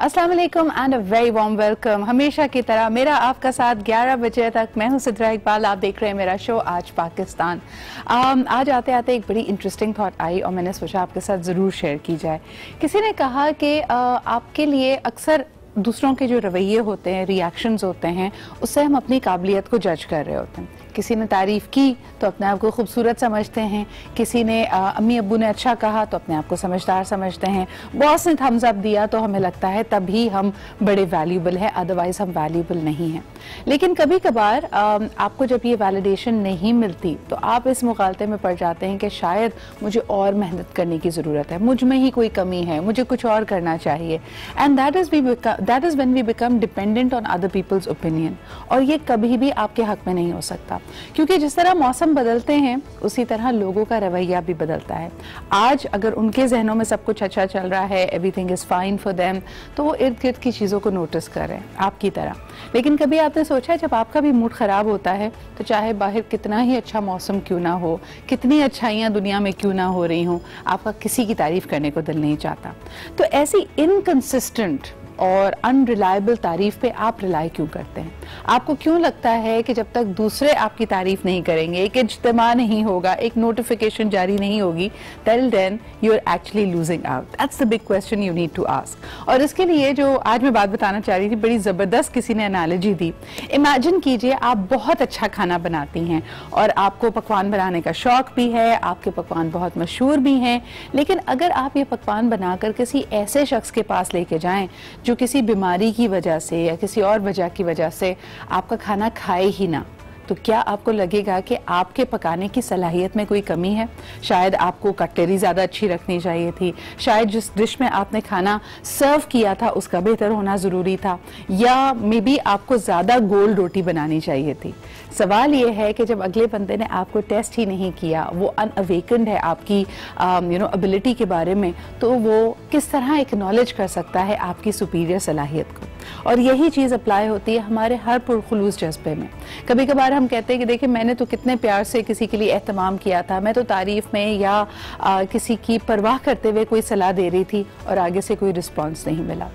अस्सलाम वालेकुम and a very warm welcome. हमेशा की तरह मेरा आपका साथ 11 बजे तक। मैं हूं सिद्रा इकबाल, आप देख रहे हैं मेरा शो आज पाकिस्तान। आज आते आते एक बड़ी इंटरेस्टिंग थॉट आई और मैंने सोचा आपके साथ ज़रूर शेयर की जाए। किसी ने कहा कि आपके लिए अक्सर दूसरों के जो रवैये होते हैं, रिएक्शंस होते हैं, उससे हम अपनी काबिलियत को जज कर रहे होते हैं। किसी ने तारीफ़ की तो अपने आप को खूबसूरत समझते हैं, किसी ने अम्मी अब्बू ने अच्छा कहा तो अपने आप को समझदार समझते हैं, बॉस ने थम्स अप दिया तो हमें लगता है तभी हम बड़े वैल्यूबल हैं, अदरवाइज़ हम वैल्यूबल नहीं हैं। लेकिन कभी कभार आपको जब ये वैलिडेशन नहीं मिलती तो आप इस मुगालते में पड़ जाते हैं कि शायद मुझे और मेहनत करने की ज़रूरत है, मुझ में ही कोई कमी है, मुझे कुछ और करना चाहिए। And that is when we become dependent on other people's opinion. और ये कभी भी आपके हक में नहीं हो सकता, क्योंकि जिस तरह मौसम बदलते हैं उसी तरह लोगों का रवैया भी बदलता है। आज अगर उनके जहनों में सब कुछ अच्छा चल रहा है, everything is fine for them, तो वो इर्द गिर्द की चीज़ों को नोटिस कर रहे हैं आपकी तरह। लेकिन कभी आपने सोचा जब आपका भी मूड ख़राब होता है तो चाहे बाहर कितना ही अच्छा मौसम क्यों ना हो, कितनी अच्छाइयाँ दुनिया में क्यों ना हो रही हों, आपका किसी की तारीफ़ करने को दिल नहीं चाहता। तो ऐसी इनकंसिस्टेंट और अनरिलायबल तारीफ पे आप रिलाई क्यों करते हैं? आपको क्यों लगता है कि जब तक दूसरे आपकी तारीफ नहीं करेंगे, एक इज्तिमा नहीं होगा, एक नोटिफिकेशन जारी नहीं होगी, till then you are actually losing out? That's the big question you need to ask. और इसके लिए जो आज मैं बात बताना चाह रही थी, बड़ी ज़बरदस्त किसी ने एनालॉजी दी। इमेजिन कीजिए आप बहुत अच्छा खाना बनाती हैं और आपको पकवान बनाने का शौक भी है, आपके पकवान बहुत मशहूर भी हैं, लेकिन अगर आप ये पकवान बनाकर किसी ऐसे शख्स के पास लेके जाएं जो किसी बीमारी की वजह से या किसी और वजह की वजह से आपका खाना खाए ही ना, तो क्या आपको लगेगा कि आपके पकाने की सलाहियत में कोई कमी है? शायद आपको कटलरी ज़्यादा अच्छी रखनी चाहिए थी, शायद जिस डिश में आपने खाना सर्व किया था उसका बेहतर होना ज़रूरी था, या मे बी आपको ज़्यादा गोल रोटी बनानी चाहिए थी। सवाल ये है कि जब अगले बंदे ने आपको टेस्ट ही नहीं किया, वो अनअवेकन्ड है आपकी एबिलिटी के बारे में, तो वो किस तरह एक्नॉलेज कर सकता है आपकी सुपीरियर सलाहियत को? और यही चीज़ अप्लाई होती है हमारे हर पुरखुलूस जज्बे में। कभी कभार हम कहते हैं कि देखिए मैंने तो कितने प्यार से किसी के लिए एहतमाम किया था, मैं तो तारीफ़ में या किसी की परवाह करते हुए कोई सलाह दे रही थी और आगे से कोई रिस्पॉन्स नहीं मिला।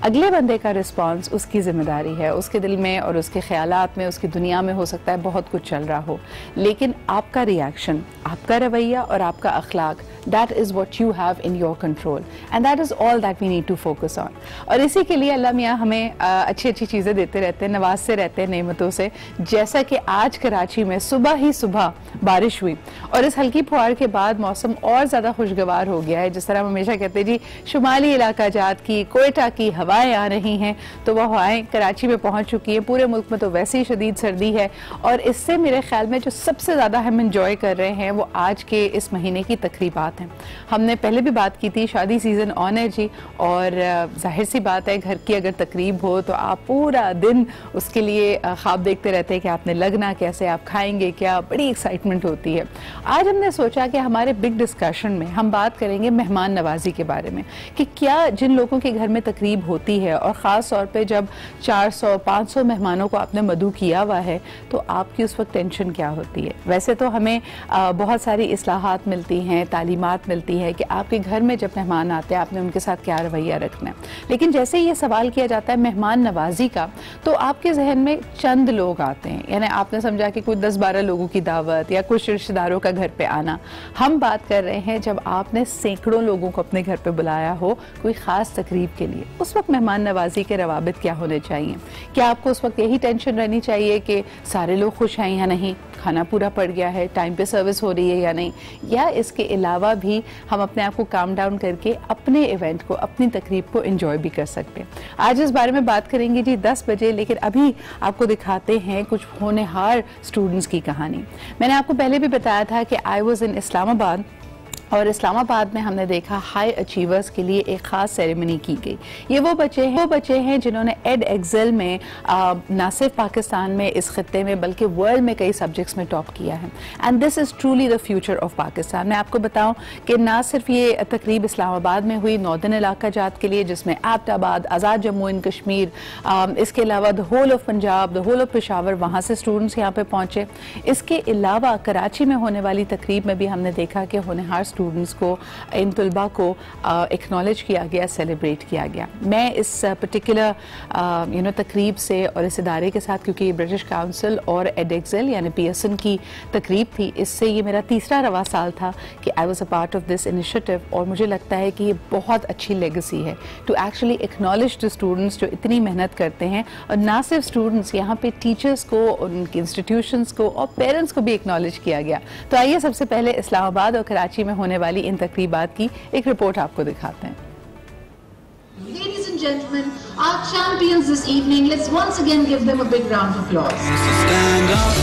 अगले बंदे का रिस्पॉन्स उसकी जिम्मेदारी है, उसके दिल में और उसके ख्यालात में, उसकी दुनिया में हो सकता है बहुत कुछ चल रहा हो, लेकिन आपका रिएक्शन, आपका रवैया और आपका अखलाक, that is what you have in your control and that is all that we need to focus on। और इसी के लिए अल्लाह मियाँ हमें अच्छी अच्छी चीज़ें देते रहते हैं, नवाजते रहते हैं नेमतों से। जैसा कि आज कराची में सुबह ही सुबह बारिश हुई और इस हल्की फुहार के बाद मौसम और ज़्यादा खुशगवार हो गया है। जिस तरह हम हमेशा कहते हैं जी शुमाली इलाका जात की, कोयटा की हवाएं आ रही हैं, तो वह हवाएं कराची में पहुँच चुकी हैं। पूरे मुल्क में तो वैसे ही शदीद सर्दी है और इससे मेरे ख्याल में जो सबसे ज़्यादा हम इंजॉय कर रहे हैं वो आज के इस महीने की तकरीबात हैं। हमने पहले भी बात की थी, शादी सीजन ऑन है जी, और जाहिर सी बात है घर की अगर तकरीब हो तो आप पूरा दिन उसके लिए ख्वाब देखते रहते हैं कि आपने लगना कैसे, आप खाएंगे क्या, बड़ी एक्साइटमेंट होती है। आज हमने सोचा कि हमारे बिग डिस्कशन में हम बात करेंगे मेहमान नवाजी के बारे में, कि क्या जिन लोगों के घर में तकरीब होती है और ख़ास तौर पे जब 400-500 मेहमानों को आपने मदऊ किया हुआ है तो आपकी उस वक्त टेंशन क्या होती है? वैसे तो हमें बहुत सारी इस्लाहात मिलती हैं, तालीमात मिलती है कि आपके घर में जब मेहमान आते हैं आपने उनके साथ क्या रवैया रखना है। लेकिन जैसे ये सवाल किया जाता है मेहमान नवाजी का, तो आपके जहन में चंद लोग आते हैं, यानी आपने समझा कि कुछ 10-12 लोगों की दावत या कुछ रिश्तेदारों का घर पे आना। हम बात कर रहे हैं जब आपने सैकड़ों लोगों को अपने घर पे बुलाया हो कोई ख़ास तकरीब के लिए, उस वक्त मेहमान नवाजी के रवाबित क्या होने चाहिए? क्या आपको उस वक्त यही टेंशन रहनी चाहिए कि सारे लोग खुश हैं या नहीं, खाना पूरा पड़ गया है, टाइम पे सर्विस हो रही है या नहीं, या इसके अलावा भी हम अपने आप को काम डाउन करके अपने इवेंट को, अपनी तकरीब को एंजॉय भी कर सकते हैं? आज इस बारे में बात करेंगे जी 10 बजे, लेकिन अभी आपको दिखाते हैं कुछ होनहार स्टूडेंट्स की कहानी। मैंने आपको पहले भी बताया था कि आई वाज इन इस्लामाबाद, और इस्लामाबाद में हमने देखा हाई अचीवर्स के लिए एक ख़ास सेरेमनी की गई। ये वो बच्चे हैं जिन्होंने एड एक्सेल में ना सिर्फ पाकिस्तान में, इस खत्ते में, बल्कि वर्ल्ड में कई सब्जेक्ट्स में टॉप किया है। And this is truly the future of Pakistan. मैं आपको बताऊं कि ना सिर्फ ये तकरीब इस्लामाबाद में हुई नॉर्दर्न इलाका जात के लिए, जिसमें एबटाबाद, आज़ाद जम्मू एंड कश्मीर, इसके अलावा the whole of Punjab, the whole of Peshawar, वहाँ से स्टूडेंट्स यहाँ पे पहुँचे। इसके अलावा कराची में होने वाली तकरीब में भी हमने देखा कि होनहार स्टूडेंट्स को, इन तलबा को एक्नॉलेज किया गया, सेलिब्रेट किया गया। मैं इस पर्टिकुलर तकरीब से और इस इदारे के साथ, क्योंकि ब्रिटिश काउंसिल और एडेक्सेल यानी पियर्सन की तकरीब थी, इससे ये मेरा तीसरा रवा साल था कि I was a part of this initiative, और मुझे लगता है कि ये बहुत अच्छी लेगेसी है to actually acknowledge the students जो इतनी मेहनत करते हैं, और ना सिर्फ स्टूडेंट्स, यहाँ पे टीचर्स को, उनके इंस्टीट्यूशंस को और पेरेंट्स को भी एक्नॉलेज किया गया। तो आइए सबसे पहले इस्लामाबाद और कराची में होने वाली इन तकरीबात की एक रिपोर्ट आपको दिखाते हैं। Ladies and gentlemen, our champions this evening, let's once again give them a big round of applause. Stand up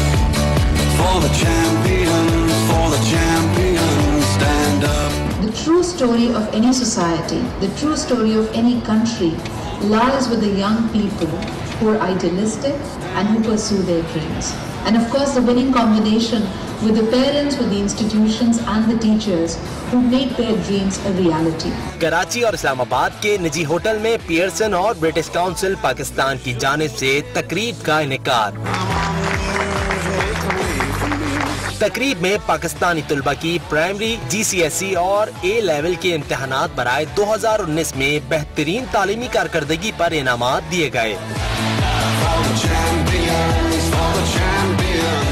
for the champions, for the champions, stand up. The true story of any society, the true story of any country lies with the young people who are idealistic and who pursue their dreams. And of course the winning combination with the parents, with the institutions and the teachers who make their dreams a reality. Karachi और इस्लामाबाद के निजी hotel में Pearson और British council Pakistan की जानिब से तकरीब का इनेकाद। तकरीब में पाकिस्तानी तुलबा की प्राइमरी, GCSE और A लेवल के इम्तिहानात बराए 2019 में बेहतरीन तालीमी कारकर्दगी पर इनामात दिए गए।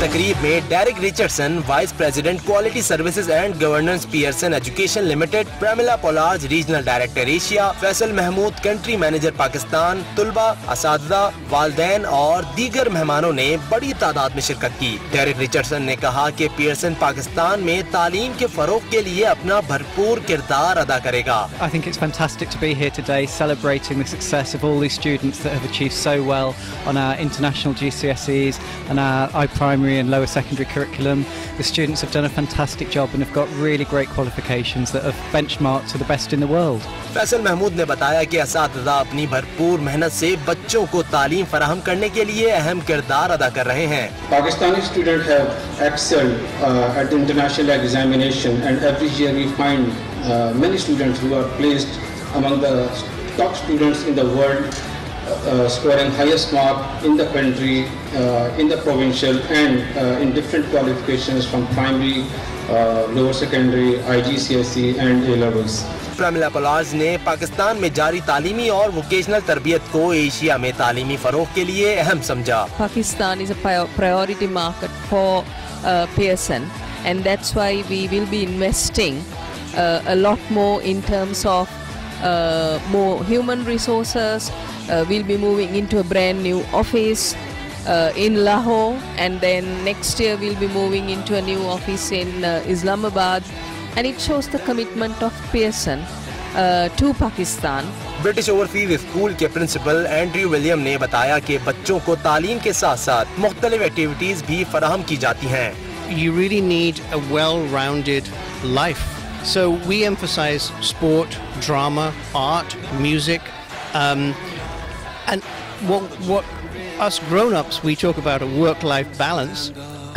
तकरीब में Derrick Richardson, vice president quality services and governance Pearson Education limited, Pramila Pollard, regional director Asia, Faisal Mahmood, country manager Pakistan, तुलबा, असातिज़ा, वालिदैन और दीगर मेहमानों ने बड़ी तादाद में शिरकत की। डेरिक रिचर्डसन ने कहा कि पियर्सन पाकिस्तान में तालीम के फरोग के लिए अपना भरपूर किरदार अदा करेगा। I think it's fantastic to be here today celebrating the success of all these students that have achieved so well on our international GCSEs and our primary and lower secondary curriculum. The students have done a fantastic job and have got really great qualifications that have benchmarked to the best in the world. Faisal Mahmood ने बताया कि असातिज़ा अपनी भरपूर मेहनत से बच्चों को तालीम फराहम करने के लिए अहम किरदार अदा कर रहे हैं। Pakistani students have excelled at the international examination, and every year we find many students who are placed among the top students in the world, scoring highest mark in the country, in the provincial and in different qualifications from primary, lower secondary, IGCSE and A levels. Pramila Pollard ने पाकिस्तान में जारी तालीमी और vocational तरबियत को Asia में तालीमी फरोग के लिए अहम समझा। Pakistan is a priority market for Pearson, and that's why we will be investing a lot more in terms of more human resources. We'll be moving into a brand new office in Lahore, and then next year we'll be moving into a new office in Islamabad, and it shows the commitment of Pearson to Pakistan. British overseas school के principal Andrew William ने बताया कि बच्चों को तालीम के साथ साथ मुख्तलिफ एक्टिविटीज भी फराहम की जाती हैं। You really need a well-rounded life. So we emphasize sport, drama, art, music, and what us grown-ups, we talk about a work-life balance,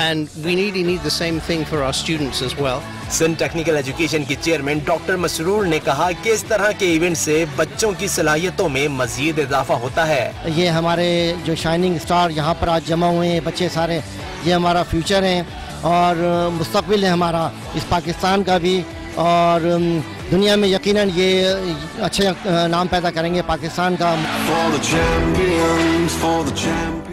and we really need the same thing for our students as well. सन technical education के chairman doctor Masroor ने कहा कि इस तरह के event से बच्चों की सलाहियतों में मजीद इजाफा होता है। ये हमारे जो शाइनिंग स्टार यहाँ पर आज जमा हुए हैं बच्चे सारे, ये हमारा फ्यूचर है और मुस्तकबिल है हमारा इस पाकिस्तान का भी, और दुनिया में यकीनन ये अच्छे नाम पैदा करेंगे पाकिस्तान का। For the champions, for the champions.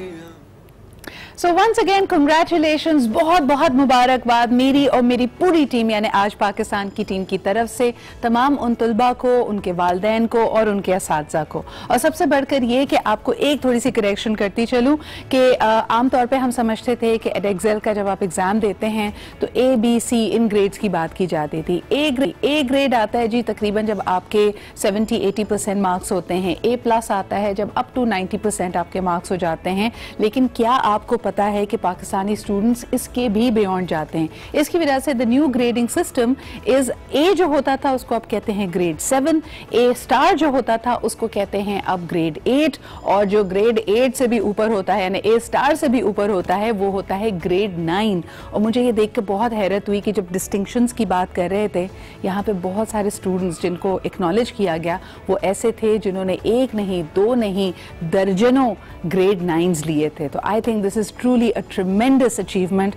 So once again congratulations, बहुत बहुत मुबारकबाद मेरी और मेरी पूरी टीम यानी आज पाकिस्तान की टीम की तरफ से तमाम उन तलबा को, उनके वालिदैन को और उनके असातिज़ा को। और सबसे बढ़कर ये कि आपको एक थोड़ी सी करेक्शन करती चलूँ कि आमतौर पे हम समझते थे कि एडेक्सेल का जब आप एग्ज़ाम देते हैं तो ABC इन ग्रेड्स की बात की जाती थी। ए ग्रेड आता है जी तकरीबन जब आपके 70-80% मार्क्स होते हैं, A+ आता है जब अप टू 90% आपके मार्क्स हो जाते हैं। लेकिन क्या आपको पता है कि पाकिस्तानी स्टूडेंट्स इसके भी बियॉन्ड जाते हैं। इसकी वजह से the new grading system is A जो होता था उसको अब कहते हैं ग्रेड 7, A* जो होता था उसको कहते हैं अब ग्रेड 8, और जो ग्रेड 8 से भी ऊपर होता है यानी A* से भी ऊपर होता है वो होता है ग्रेड 9। और मुझे ये देख के बहुत हैरत हुई कि जब डिस्टिंक्शंस की बात कर रहे थे यहाँ पे बहुत सारे स्टूडेंट्स जिनको एक्नॉलेज किया गया वो ऐसे थे जिन्होंने 1 नहीं 2 नहीं दर्जनों ग्रेड 9s लिए थे। तो आई think this is truly a tremendous achievement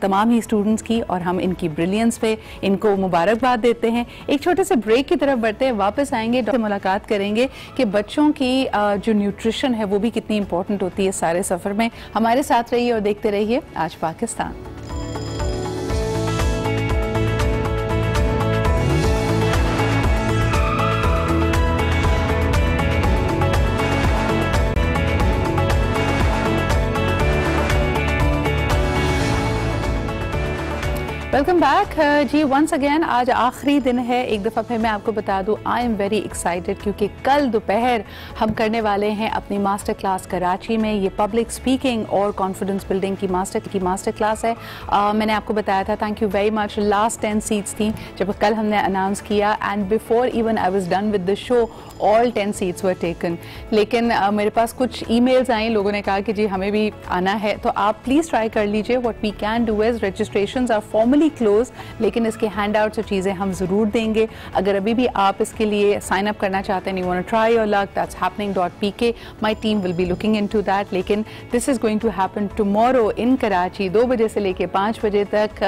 तमाम ही स्टूडेंट्स की, और हम इनकी ब्रिलियंस पे इनको मुबारकबाद देते हैं। एक छोटे से ब्रेक की तरफ बढ़ते हैं, वापस आएंगे, डॉक्टर मुलाकात करेंगे कि बच्चों की जो न्यूट्रिशन है वो भी कितनी इंपॉर्टेंट होती है सारे सफ़र में। हमारे साथ रहिए और देखते रहिए आज पाकिस्तान। वेलकम बैक जी वंस अगेन। आज आखिरी दिन है, एक दफ़ा फिर मैं आपको बता दूं, आई एम वेरी एक्साइटेड क्योंकि कल दोपहर हम करने वाले हैं अपनी मास्टर क्लास कराची में। ये पब्लिक स्पीकिंग और कॉन्फिडेंस बिल्डिंग की मास्टर क्लास है। मैंने आपको बताया था, thank you very much, last 10 seats थी जब कल हमने अनाउंस किया, and before even I was done with the show all 10 seats were taken. लेकिन मेरे पास कुछ ईमेल्स आई, लोगों ने कहा कि जी हमें भी आना है, तो आप प्लीज़ ट्राई कर लीजिए। What we can do is registrations are formally close, लेकिन इसके हैंड आउट्स और चीज़ें हम ज़रूर देंगे। अगर अभी भी आप इसके लिए साइन अप करना चाहते हैं, you want to try your luck, that's happening.pk, my team will be looking into that. लेकिन this is going to happen tomorrow in Karachi 2 बजे से लेके 5 बजे तक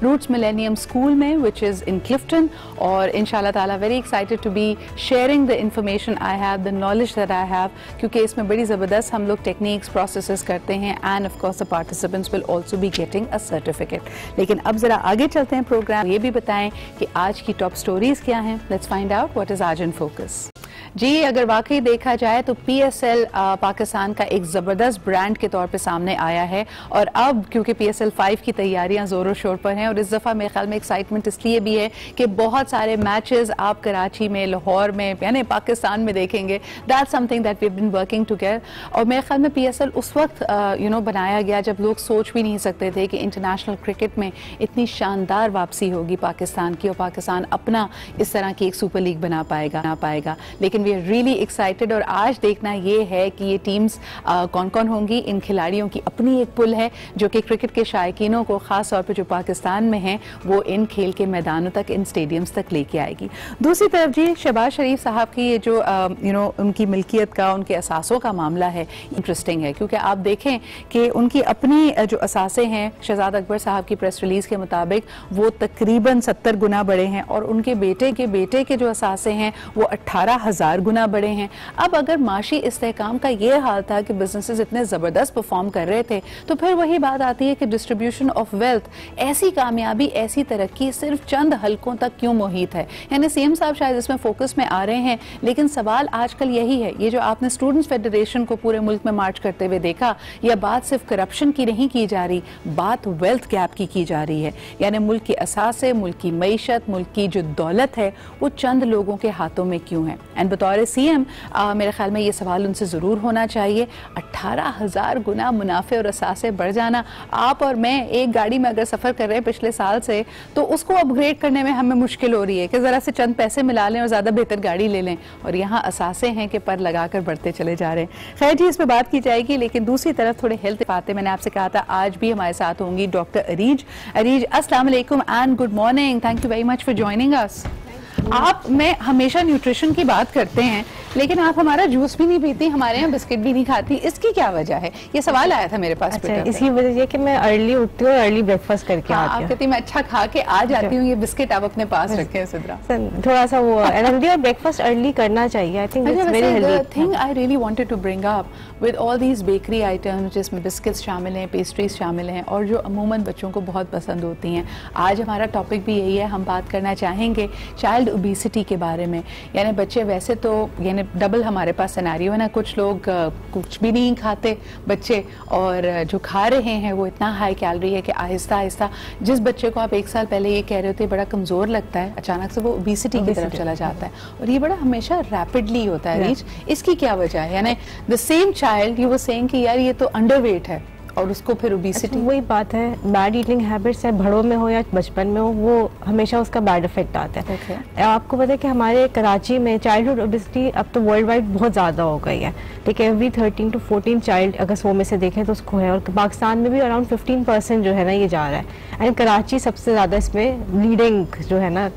रूट्स मिलेनियम स्कूल में, विच इज़ इन क्लिफ्टन। और इंशाल्लाह ताला very excited to be sharing the information I have, the knowledge that I have, क्योंकि इसमें बड़ी ज़बरदस्त हम लोग टेक्निक्स प्रोसेसेस करते हैं, and of course the participants will also be getting a certificate. लेकिन अब जरा आगे चलते हैं प्रोग्राम, ये भी बताएं कि आज की टॉप स्टोरीज क्या हैं। Let's find out what is आज इन फोकस। जी, अगर वाकई देखा जाए तो PSL पाकिस्तान का एक ज़बरदस्त ब्रांड के तौर पे सामने आया है, और अब क्योंकि PSL 5 की तैयारियां ज़ोरों शोर पर हैं, और इस दफ़ा मेरे ख्याल में एक्साइटमेंट इसलिए भी है कि बहुत सारे मैचेस आप कराची में, लाहौर में, यानी पाकिस्तान में देखेंगे। That's something that we have been working together. और मेरे ख्याल में PSL उस वक्त बनाया गया जब लोग सोच भी नहीं सकते थे कि इंटरनेशनल क्रिकेट में इतनी शानदार वापसी होगी पाकिस्तान की, और पाकिस्तान अपना इस तरह की एक सुपर लीग बना पाएगा। लेकिन वी आर रियली एक्साइटेड, और आज देखना ये है कि ये टीम्स कौन कौन होंगी। इन खिलाड़ियों की अपनी एक पुल है जो कि क्रिकेट के शायकीनों को, ख़ास तौर पे जो पाकिस्तान में हैं, वो इन खेल के मैदानों तक, इन स्टेडियम्स तक लेके आएगी। दूसरी तरफ जी, शहबाज शरीफ साहब की ये जो उनकी मिल्कियत का, उनके असासों का मामला है, इंटरेस्टिंग है, क्योंकि आप देखें कि उनकी अपनी जो असासे हैं, शहजाद अकबर साहब की प्रेस रिलीज़ के मुताबिक वो तकरीबन 70 गुना बड़े हैं, और उनके बेटे के जो असासे हैं वो 18,000 गुना बड़े हैं। अब अगर माशी इस्तेहकाम का ये हाल था कि बिजनेसेस इतने ज़बरदस्त परफॉर्म कर रहे थे, तो फिर वही बात आती है कि डिस्ट्रीब्यूशन ऑफ वेल्थ, ऐसी कामयाबी, ऐसी तरक्की सिर्फ चंद हलकों तक क्यों मुहित है। यानी CM साहब शायद इसमें फोकस में आ रहे हैं, लेकिन सवाल आजकल यही है, ये जो आपने स्टूडेंट्स फेडरेशन को पूरे मुल्क में मार्च करते हुए देखा, यह बात सिर्फ करप्शन की नहीं की जा रही, बात वेल्थ गैप की जा रही है। यानी मुल्क के असासे, मुल्क की मईशत, मुल्क की जो दौलत है, वो चंद लोगों के हाथों में क्यों है। एंड बतौर CM मेरे ख्याल में ये सवाल उनसे ज़रूर होना चाहिए। 18,000 गुना मुनाफे और असासे बढ़ जाना। आप और मैं एक गाड़ी में अगर सफ़र कर रहे हैं पिछले साल से, तो उसको अपग्रेड करने में हमें मुश्किल हो रही है कि ज़रा से चंद पैसे मिला लें और ज़्यादा बेहतर गाड़ी ले लें, और यहाँ असासे हैं कि पर लगा कर बढ़ते चले जा रहे हैं। खैर जी, इस पर बात की जाएगी, लेकिन दूसरी तरफ थोड़े हेल्थ बातें, मैंने आपसे कहा था आज भी हमारे साथ होंगी डॉक्टर अरीज। अस्सलाम वालेकुम and good morning, thank you very much for joining us. आप मैं हमेशा न्यूट्रिशन की बात करते हैं, लेकिन आप हमारा जूस भी नहीं पीती, हमारे यहाँ बिस्किट भी नहीं खाती, इसकी क्या वजह है? ये सवाल आया था मेरे पास। अच्छा, इसकी वजह ये कि मैं अर्ली उठती हूँ और अर्ली ब्रेकफास्ट करके आती हूँ। आप कहती मैं अच्छा खा के आ जाती हूँ, ये बिस्किट आप अपने पास रखे हैं सिद्रा। थोड़ा सा वो हेल्दी, और ब्रेकफास्ट अर्ली करना चाहिए। I think it's very healthy. The thing I really wanted to bring up with all these bakery items, जिसमें बिस्किट्स शामिल हैं, पेस्ट्रीज शामिल हैं, और जो अमूमन बच्चों को बहुत पसंद होती हैं। आज हमारा टॉपिक भी यही है, हम बात करना चाहेंगे चाइल्ड ओबेसिटी के बारे में। यानी बच्चे वैसे तो यानी डबल हमारे पास सिनेरियो है ना, कुछ लोग कुछ भी नहीं खाते बच्चे, और जो खा रहे हैं वो इतना हाई कैलोरी है कि आहिस्ता आहिस्ता जिस बच्चे को आप 1 साल पहले ये कह रहे होते बड़ा कमज़ोर लगता है, अचानक से वो ओबेसिटी की तरफ चला जाता है, और ये बड़ा हमेशा रैपिडली होता है रीच। इसकी क्या वजह है? यानी the same child you were saying कि यार ये तो अंडरवेट है, और उसको फिर ओबेसिटी। वही बात है, बैड ईटिंग हैबिट्स है, बड़ों में हो या बचपन में हो, वो हमेशा उसका बैड इफेक्ट आता है। आपको पता है कि हमारे कराची में चाइल्डहुड ओबेसिटी अब तो वर्ल्ड वाइड बहुत ज़्यादा हो गई है। देखिए एवरी 13 to 14 चाइल्ड अगर 100 में से देखें तो उसको है, और पाकिस्तान में भी अराउंड 15% जो है ना ये जा रहा है, एंड कराची सबसे ज़्यादा इसमें लीडिंग जो है ना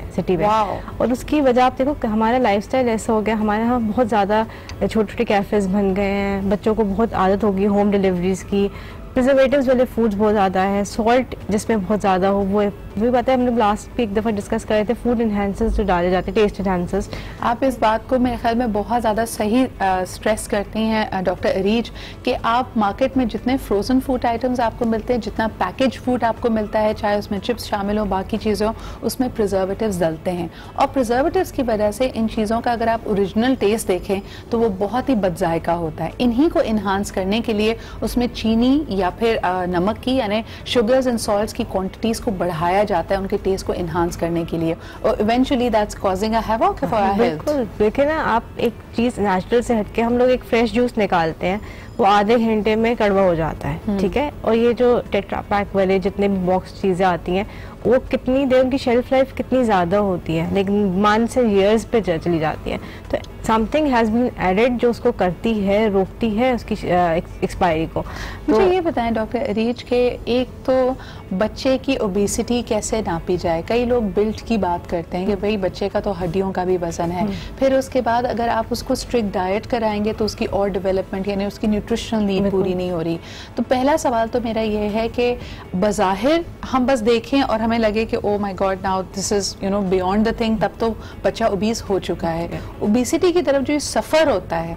सिटी में। और उसकी वजह आप देखो कि हमारा लाइफस्टाइल ऐसा हो गया, हमारे यहाँ बहुत ज़्यादा छोटे छोटे कैफ़ेज़ बन गए हैं, बच्चों को बहुत आदत होगी होम डिलीवरी डिलीवरीज की, प्रिजर्वेटिव्स वाले फूड्स बहुत ज़्यादा है, सॉल्ट जिसमें बहुत ज़्यादा हो वो भी पता है, हम लोग लास्ट भी एक दफ़ा डिस्कस कर रहे थे, फूड इन्हेंसर्स जो डाले जाते हैं, टेस्ट इन्हेंसर्स। आप इस बात को मेरे ख्याल में बहुत ज़्यादा सही स्ट्रेस करती हैं डॉक्टर अरीज कि आप मार्केट में जितने फ्रोज़न फूड आइटम्स आपको मिलते हैं, जितना पैकेज फूड आपको मिलता है, चाहे उसमें चिप्स शामिल हो, बाकी चीज़ें हो, उसमें प्रिजर्वेटिव्स डलते हैं और प्रिजर्वेटिव्स की वजह से इन चीज़ों का अगर आप ओरिजिनल टेस्ट देखें तो वो बहुत ही बदजायका होता है। इन्हीं को इन्हांस करने के लिए उसमें चीनी या फिर नमक की यानी शुगर्स एंड सॉल्ट्स की क्वांटिटीज़ को बढ़ाया जाता है उनके टेस्ट को इन्हांस करने के लिए और eventually that's causing a havoc for our health. बिल्कुल, देखिए ना आप एक चीज़ नेचुरल से हटके हम लोग एक फ्रेश जूस निकालते हैं, वो आधे घंटे में कड़वा हो जाता है, ठीक है, और ये जो टेट्रा पैक वाले जितने भी बॉक्स चीज़ें आती हैं वो कितनी देर उनकी शेल्फ लाइफ कितनी ज़्यादा होती है, लेकिन मान से ईयर्स पे चली जाती है। तो समथिंग हैज़ बीन एडेड जो उसको करती है, रोकती है उसकी एक्सपायरी को। मुझे ये बताएं डॉक्टर अरीज के, एक तो बच्चे की ओबेसिटी कैसे नापी जाए? कई लोग बिल्ट की बात करते हैं कि भाई बच्चे का तो हड्डियों का भी वजन है, फिर उसके बाद अगर आप उसको स्ट्रिक्ट डाइट कराएंगे तो उसकी और डेवलपमेंट यानी उसकी न्यूट्रिशनल नीड पूरी नहीं हो रही। तो पहला सवाल तो मेरा ये है कि बज़ाहिर हम बस देखें और हमें लगे कि oh my God now this is beyond the thing, तब तो बच्चा ओबीस हो चुका है। ओबेसिटी की तरफ जो सफ़र होता है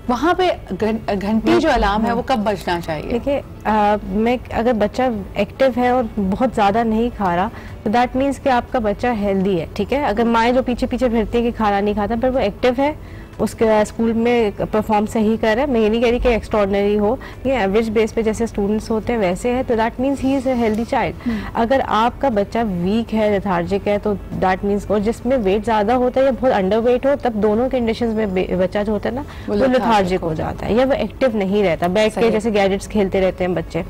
वहाँ पे घंटी जो अलार्म है वो कब बजना चाहिए? देखिए मैं अगर बच्चा एक्टिव है और बहुत ज़्यादा नहीं खा रहा तो दैट मीन्स कि आपका बच्चा हेल्दी है, ठीक है। अगर माएँ जो पीछे पीछे फिरती है कि खाना नहीं खाता पर वो एक्टिव है, उसके स्कूल में परफॉर्म सही कर रहा है, मैं ये नहीं कह रही कि एक्स्ट्रॉर्डनरी हो, ये एवरेज बेस पे जैसे स्टूडेंट्स होते हैं वैसे है, तो that means he is a healthy child. अगर आपका बच्चा वीक है, लेथार्जिक है, तो दैट मीन्स, और जिसमें वेट ज़्यादा होता है या बहुत अंडर वेट हो, तब दोनों कंडीशंस में बच्चा जो होता है ना वो लेथार्जिक हो जाता है या वो एक्टिव नहीं रहता, बैठ के जैसे गैजेट्स खेलते रहते हैं बच्चे।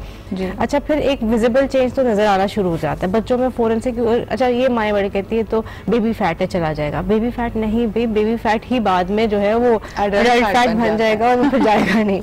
अच्छा, फिर एक विजिबल चेंज तो नज़र आना शुरू हो जाता है बच्चों में फौरन से। अच्छा, ये माएँ बड़ी कहती है तो बेबी फैट है, चला जाएगा। बेबी फैट नहीं, बेबी फैट ही बाद में जो है वो एडल्ट फैट बन जाएगा और वो फिर जाएगा नहीं।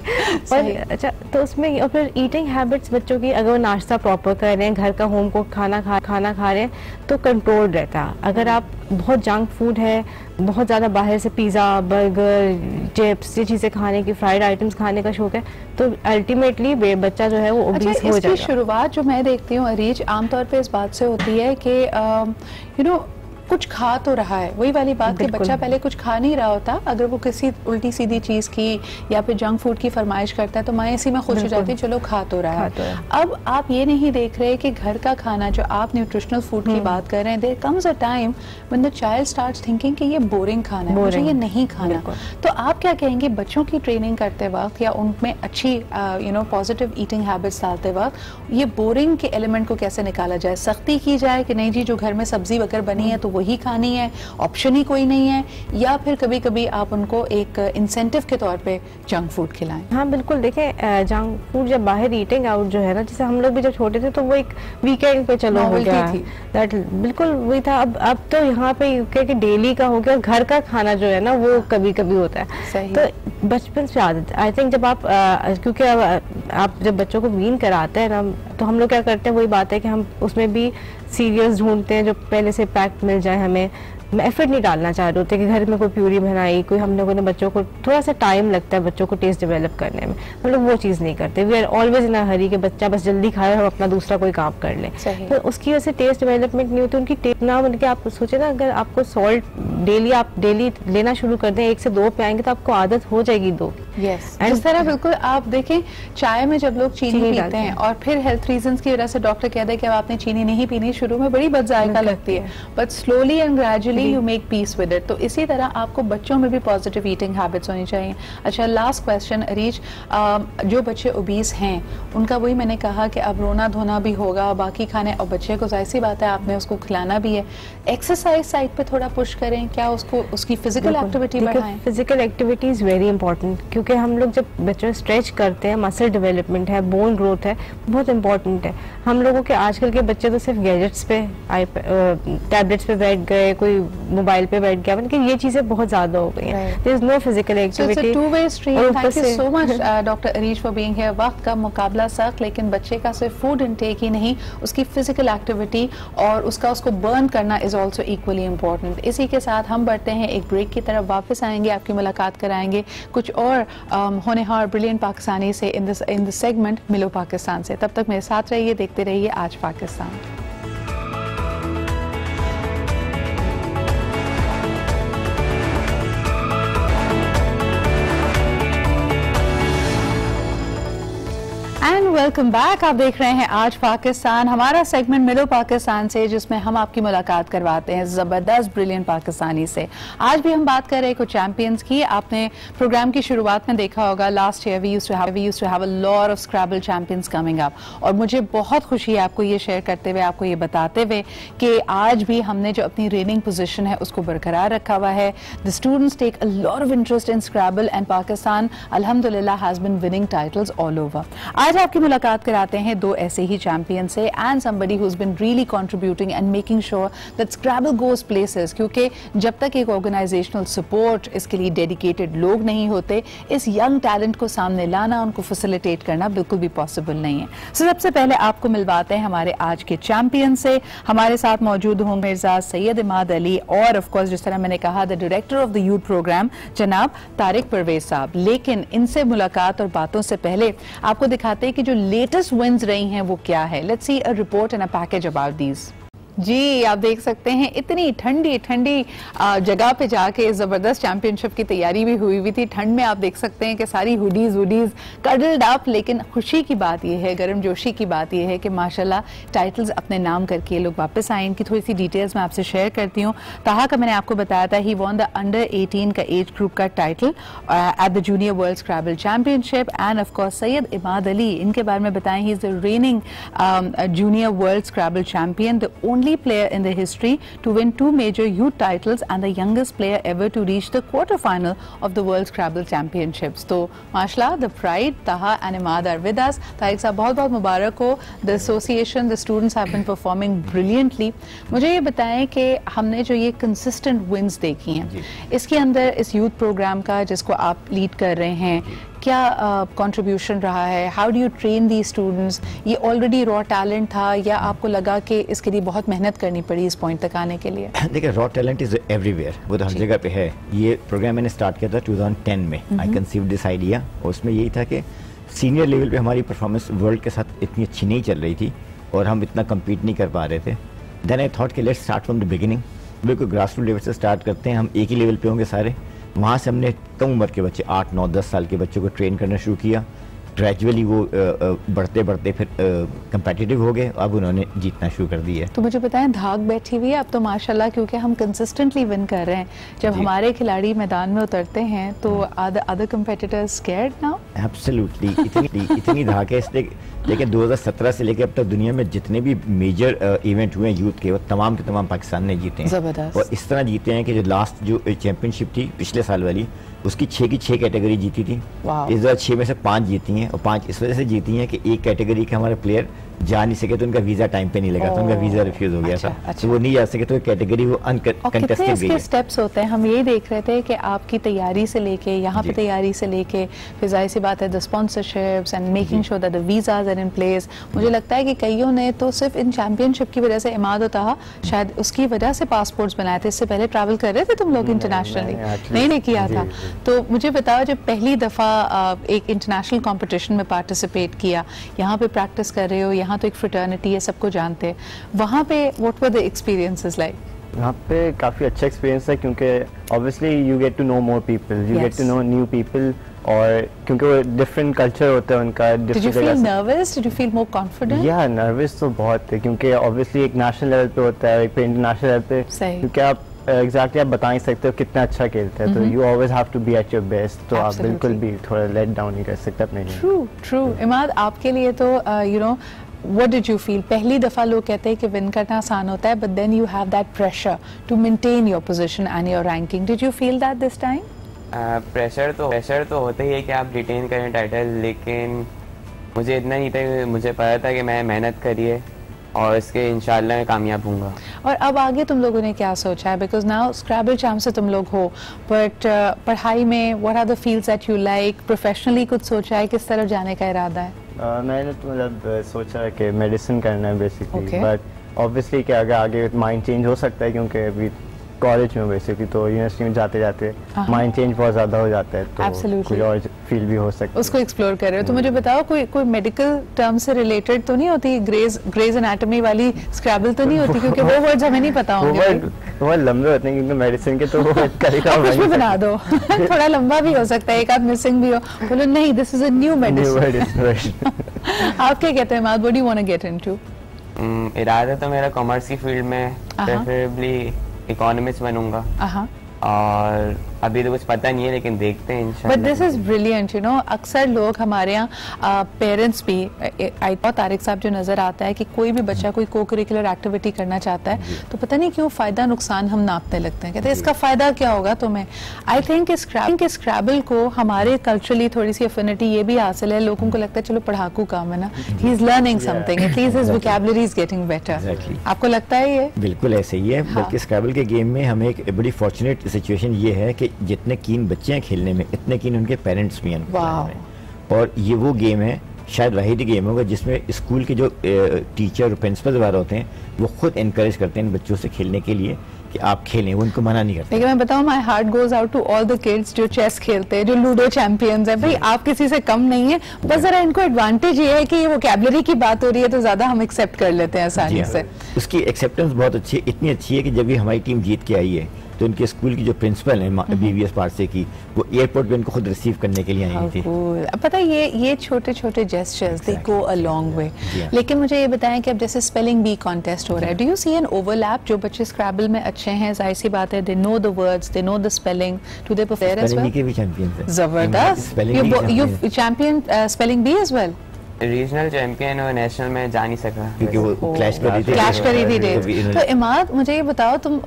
और अच्छा, तो उसमें और फिर ईटिंग हैबिट्स बच्चों की, अगर वो नाश्ता प्रॉपर कर रहे हैं, घर का होम कुक खाना खा रहे हैं तो कंट्रोल रहता है। अगर आप बहुत जंक फूड है, बहुत ज़्यादा बाहर से पिज़्ज़ा, बर्गर, चिप्स, ये चीज़ें खाने की, फ्राइड आइटम्स खाने का शौक है, तो अल्टीमेटली बच्चा जो है वो ओबीस हो जाएगा। शुरुआत जो मैं देखती हूँ अरीज आमतौर पे इस बात से होती है कि कुछ खा तो रहा है, वही वाली बात कि बच्चा पहले कुछ खा नहीं रहा होता, अगर वो किसी उल्टी सीधी चीज़ की या फिर जंक फूड की फरमाइश करता है तो माँ इसी में खुश हो जाती है, चलो खा तो रहा है। अब आप ये नहीं देख रहे कि घर का खाना, जो आप न्यूट्रिशनल फूड की बात कर रहे हैं, there comes a time when the child starts thinking कि ये बोरिंग खाना है, मुझे ये नहीं खाना। तो आप क्या कहेंगे बच्चों की ट्रेनिंग करते वक्त या उनमें अच्छी पॉजिटिव ईटिंग हैबिट्स डालते वक्त ये बोरिंग के एलिमेंट को कैसे निकाला जाए? सख्ती की जाए कि नहीं जी जो घर में सब्जी वगैरह बनी है तो वही खानी है, ऑप्शन ही कोई नहीं है, या फिर कभी कभी आप उनको एक इंसेंटिव के तौर पे जंक फूड खिलाएं? हाँ बिल्कुल, देखें जंक फूड जब बाहर ईटिंग आउट जो है ना, जैसे हम लोग भी जब छोटे थे तो वो एक वीकेंड पे चलो हो गया थी, दैट बिल्कुल वही था। अब तो यहाँ पे कि डेली का हो गया, घर का खाना जो है ना वो कभी कभी होता है। तो बचपन से आदत, आई थिंक जब आप क्योंकि आप जब बच्चों को वीन कराते हैं ना, तो हम लोग क्या करते हैं, वही बात है कि हम उसमें भी सीरियल्स ढूंढते हैं जो पहले से पैक्ड मिल जाए हमें। एफर्ट नहीं डालना चाह रहे होते कि घर में कोई प्यूरी बनाई, कोई हम लोगों ने, बच्चों को थोड़ा सा टाइम लगता है बच्चों को टेस्ट डेवलप करने में, हम लोग वो चीज़ नहीं करते। वी आर ऑलवेज इन अ हरी कि बच्चा बस जल्दी खाए, हम अपना दूसरा कोई काम कर लें, तो उसकी वजह से टेस्ट डेवलपमेंट नहीं होती उनकी। टेस्ट ना बन के आप सोचे ना, अगर आपको सॉल्ट आप डेली लेना शुरू कर दें, 1 से 2 पे आएंगे तो आपको आदत हो जाएगी 2। इस तरह बिल्कुल आप देखें चाय में जब लोग चीनी पीते हैं और फिर हेल्थ रीजंस की वजह से डॉक्टर कहते हैं कि अब आपने चीनी नहीं पीनी, शुरू में बड़ी बदजायका लगती है, but slowly and gradually you make peace with it. तो इसी तरह आपको बच्चों में भी पॉजिटिव ईटिंग हैबिट्स होनी चाहिए। अच्छा, लास्ट क्वेश्चन अरीज, जो बच्चे ओबीस हैं उनका वही मैंने कहा कि अब रोना धोना भी होगा, बाकी खाने, और बच्चे को जाहिर सी बात है आपने उसको खिलाना भी है, एक्सरसाइज साइड पे थोड़ा पुश करें, क्या उसको उसकी फिजिकल एक्टिविटी बढ़ाएं? Physical activity is very important, क्योंकि हम लोग जब बच्चे स्ट्रेच करते हैं, मसल डेवलपमेंट है, बोन ग्रोथ है, बहुत इंपॉर्टेंट है। हम लोगों के आजकल के बच्चे तो सिर्फ गैजेट्स पे, टैबलेट्स पे बैठ गए, कोई मोबाइल पे बैठ गया, मतलब ये चीजें बहुत ज्यादा हो गई हैं। There is no physical activity. Two way stream. Thank you so much doctor Areej for being here. वक्त का मुकाबला सख्त, लेकिन बच्चे का सिर्फ फूड इनटेक ही नहीं, उसकी फिजिकल एक्टिविटी और उसको बर्न करना इज ऑल्सो इक्वली इम्पोर्टेंट। इसी के साथ हम बढ़ते हैं एक ब्रेक की तरफ, वापस आएंगे, आपकी मुलाकात कराएंगे कुछ और होनहार ब्रिलियंट पाकिस्तानी से इन द सेगमेंट मिलो पाकिस्तान से। तब तक मेरे साथ रहिए, देखते रहिए आज पाकिस्तान। And welcome back. आप देख रहे हैं आज पाकिस्तान, हमारा सेगमेंट मिलो पाकिस्तान से, जिसमें हम आपकी मुलाकात करवाते हैं ज़बरदस्त ब्रिलियंट पाकिस्तानी से। आज भी हम बात कर रहे हैं कुछ चैंपियंस की। आपने प्रोग्राम की शुरुआत में देखा होगा, last year we used to have a lot of Scrabble champions coming up, और मुझे बहुत खुशी है आपको ये शेयर करते हुए, आपको ये बताते हुए कि आज भी हमने जो अपनी रेनिंग पोजीशन है उसको बरकरार रखा हुआ है। The students take a lot of interest in Scrabble and Pakistan अल्हम्दुलिल्लाह has been winning titles all over. आज आपकी मुलाकात कराते हैं दो ऐसे ही चैंपियन से, and somebody who has been really contributing and making sure that Scrabble goes places, क्योंकि जब तक एक ऑर्गेनाइजेशनल सपोर्ट, इसके लिए डेडिकेटेड लोग नहीं होते, इस यंग टैलेंट को सामने लाना, उनको फैसिलिटेट करना बिल्कुल भी पॉसिबल नहीं है। सबसे पहले आपको मिलवाते हैं हमारे आज के चैंपियन से। हमारे साथ मौजूद होंगे मिर्जा सैयद इमाद अली और ऑफ कोर्स जिस तरह मैंने कहा the director of the youth program जनाब तारिक परवेज साहब। लेकिन इनसे मुलाकात और बातों से पहले आपको दिखाते हैं कि जो लेटेस्ट विन्स रही हैं वो क्या है। Let's see a report and a package about these. जी, आप देख सकते हैं इतनी ठंडी ठंडी जगह पे जाके ज़बरदस्त चैंपियनशिप की तैयारी भी हुई थी। ठंड में आप देख सकते हैं कि सारी हुडीज़ कडल्ड अप, लेकिन खुशी की बात यह है, गर्मजोशी की बात यह है कि माशाल्लाह टाइटल्स अपने नाम करके ये लोग वापस आए। इनकी थोड़ी सी डिटेल्स मैं आपसे शेयर करती हूँ। ताहा का मैंने आपको बताया था, ही वॉन द अंडर 18 का एज ग्रुप का title at the junior world Scrabble championship. And of course Syed Imad Ali, इनके बारे में बताएं, he is the reigning junior world Scrabble champion, the only player in the history to win 2 major youth titles and the youngest player ever to reach the quarter-final of the World Scrabble Championships. तो माशाल्लाह, the pride, Taha and Imad are with us. Tariq साहब बहुत-बहुत मुबारक हो। The association, the students have been performing brilliantly. मुझे ये बताएं कि हमने जो ये consistent wins देखी हैं, इसके अंदर इस youth program का जिसको आप लीड कर रहे हैं, क्या कंट्रीब्यूशन रहा है? How do you train the students? ये ऑलरेडी रॉ टैलेंट था या आपको लगा कि इसके लिए बहुत मेहनत करनी पड़ी इस पॉइंट तक आने के लिए? देखिए, रॉ टैलेंट इज एवरीवेयर, वो तो हर जगह पे है। ये प्रोग्राम मैंने स्टार्ट किया था 2010 में। आई कंसीव दिस आइडिया, और उसमें यही था कि सीनियर लेवल पे हमारी परफॉर्मेंस वर्ल्ड के साथ इतनी अच्छी नहीं चल रही थी और हम इतना कम्पीट नहीं कर पा रहे थे। देन आई थॉट कि let's start from the beginning, बिल्कुल ग्रास रूट लेवल से स्टार्ट करते हैं, हम एक ही लेवल पे होंगे सारे। वहाँ से हमने कम उम्र के बच्चे 8, 9, 10 साल के बच्चों को ट्रेन करना शुरू किया। ग्रेजुअली वो बढ़ते बढ़ते फिर कंपेटिटिव हो गए, अब उन्होंने जीतना शुरू कर दिया है। तो मुझे बताएं, धाक बैठी हुई है अब तो माशाल्लाह, क्योंकि हम कंसिस्टेंटली विन कर रहे हैं। जब हमारे खिलाड़ी मैदान में उतरते हैं तो other competitors scared now? Absolutely, इतनी धाक है इसलिए। लेकिन 2017 से लेकर अब तक दुनिया में जितने भी मेजर इवेंट हुए हैं यूथ के, वो तमाम के तमाम पाकिस्तान ने जीते हैं। ज़बरदस्त। और इस तरह जीते हैं कि जो लास्ट जो चैंपियनशिप थी पिछले साल वाली, उसकी 6 की 6 कैटेगरी जीती थी। इस बार 6 में से 5 जीती हैं, और 5 इस वजह से जीती हैं कि एक कैटेगरी के हमारे प्लेयर जा नहीं सके, तो उनका वीजा टाइम पे नहीं लगा, तो उनका वीजा रिफ्यूज हो गया था। तो वो नहीं जा सके, तो कैटेगरी वो अनकंटेस्टेड गई है। स्टेप्स होते हैं, हम यही देख रहे थे कि आपकी तैयारी से लेके यहाँ पे तैयारी से लेके फिर जाहिर सी बात है the sponsorships and making sure that the visas are in place. मुझे लगता है कि कईयों ने तो सिर्फ इन चैंपियनशिप की वजह से, इमाद होता है शायद उसकी वजह से पासपोर्ट्स बनाए थे। इससे पहले ट्रैवल कर रहे थे तुम लोग इंटरनेशनली? नहीं किया था। तो मुझे बताओ, जब पहली दफ़ा एक इंटरनेशनल कॉम्पिटिशन में पार्टिसिपेट किया, यहाँ पे प्रैक्टिस कर रहे हो, यहाँ तो एक फ्रेटर्निटी है, सबको जानते हैं, वहाँ पे what were the experiences like? यहाँ पे काफ़ी अच्छा एक्सपीरियंस है, क्योंकि obviously you get to know more people, you get to know new people, और क्योंकि वो डिफरेंट कल्चर होता है उनका। Did you feel nervous? Did you feel more confident? Yeah, nervous तो बहुत है, क्योंकि ऑब्वियसली एक नेशनल लेवल पे होता है, एक पे इंटरनेशनल लेवल पे, क्योंकि आप एग्जैक्टली आप बता ही सकते हो कितना अच्छा खेलते हैं, तो you always have to be at your best, तो आप बिल्कुल भी थोड़ा लेट डाउन नहीं कर सकते अपने। ट्रू। इमाद, आपके लिए तो you know what did you feel? पहली दफ़ा लोग कहते हैं कि विन करना आसान होता है, but then you have that pressure to maintain your position and your ranking. Did you feel that this time? Pressure तो होता ही है कि आप रिटेन करें टाइटल, लेकिन मुझे इतना नहीं था, मुझे पता था कि मैं मेहनत करिए और इसके इंशाल्लाह मैं कामयाब होऊंगा। और अब आगे तुम लोगों ने क्या सोचा है? बिकॉज नाउ स्क्रैबल चैम्प से तुम लोग हो, बट पढ़ाई में what are the fields that you like? Professionally कुछ सोचा है, किस तरफ जाने का इरादा है? मैंने तो मतलब सोचा है कि मेडिसिन करना है बेसिकली, बट ऑब्वियसली कि अगर आगे माइंड चेंज हो सकता है, क्योंकि अभी कॉलेज में बेसिकली, तो यूनिवर्सिटी में जाते जाते माइंड चेंज बहुत ज़्यादा हो जाता है, तो कोई और फील्ड भी हो सकता है, उसको एक्सप्लोर कर रहे हो। तो मुझे बताओ कोई मेडिकल टर्म से रिलेटेड तो नहीं होती, ग्रेज एनाटॉमी वाली स्क्रैबल तो नहीं होती, क्योंकि वो वर्ड्स हमें नहीं पता होंगे। वो लंबे होते हैं क्योंकि मेडिसिन के, तो वो कुछ भी बना दो थोड़ा लंबा भी हो सकता है, एक आध मिसिंग भी हो, बोलो नहीं this is a new medicine. आप क्या कहते हैं माद, what do you want to get into? इरादा तो मेरा कॉमर्स की फील्ड में, प्रेफरेबली इकोनॉमिक्स बनूंगा, और अभी तो कुछ पता नहीं है लेकिन देखते हैं इंशाल्लाह। But this is brilliant, you know, अक्सर लोग हमारे यहाँ पेरेंट्स भी, तारिक साहब जो नज़र आता है कि कोई भी बच्चा कोई को करिकुलर एक्टिविटी करना चाहता है तो पता नहीं क्यों फ़ायदा नुकसान हम नापने लगते हैं, कहते हैं इसका फ़ायदा क्या होगा तुम्हें। आई थिंक स्क्रैबल को हमारे कल्चरली थोड़ी सी अफिनिटी ये भी हासिल है, लोगों को लगता है चलो पढ़ाकू काम है ना, he is learning something, at least his vocabulary is getting better. आपको लगता है ये? बिल्कुल ऐसे ही है, बल्कि स्क्रैबल के गेम में हमें एक बड़ी फॉर्चुनेट सिचुएशन ये है कि जितने कीन बच्चे हैं खेलने में, इतने कीन उनके पेरेंट्स भी हैं। और ये वो गेम है, शायद वाहिद गेम होगा जिसमें स्कूल के जो टीचर और प्रिंसिपल वगैरह होते हैं वो खुद इनकरेज करते हैं बच्चों से खेलने के लिए कि आप खेलें, वो उनको मना नहीं करते। लेकिन मैं बताऊं, my heart goes out to all the kids जो चेस खेलते हैं, जो लूडो चैंपियंस हैं। भाई आप किसी से कम नहीं है, बस जरा इनको एडवांटेज ये है कि ये वोकैबुलरी की बात हो रही है तो ज्यादा हम एक्सेप्ट कर लेते हैं आसानी से। उसकी एक्सेप्टेंस बहुत अच्छी है, इतनी अच्छी है कि जब भी हमारी टीम जीत के आई है तो उनके स्कूल की जो प्रिंसिपल है BVS पारसे की, वो एयरपोर्ट पे उनको खुद रिसीव करने के लिए आई थी। अब पता है ये छोटे छोटे gestures they go a long way. लेकिन मुझे ये बताएं कि अब जैसे स्पेलिंग बी कॉन्टेस्ट हो रहा है, do you see an overlap? जो बच्चे स्क्रैबल में अच्छे हैं, जाहिर सी बात है, they know the words, they know the spelling, do they prepare as well? के भी चैंपियंस हैं। जबरदस्त, you champion spelling bee as well? Regional champion और नेशनल में जा नहीं सका क्योंकि वो क्लैश कर रही थी। तो इमाद मुझे ये बताओ, तुम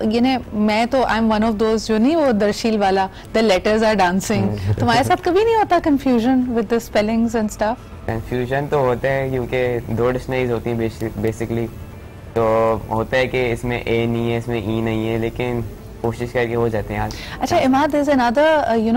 मैं तो आई एम वन ऑफ दोस्त जो नहीं वो दरशील वाला, द लेटर्स आर डांसिंग, तुम्हारे साथ कभी नहीं होता confusion with the spellings and stuff? Confusion तो होता है क्योंकि दो डिक्शनरीज होती हैं बेसिकली, तो होता है कि इसमें ए नहीं है, इसमें ई नहीं है, लेकिन कोशिश करके हो जाते हैं आज। अच्छा Imad, there is another you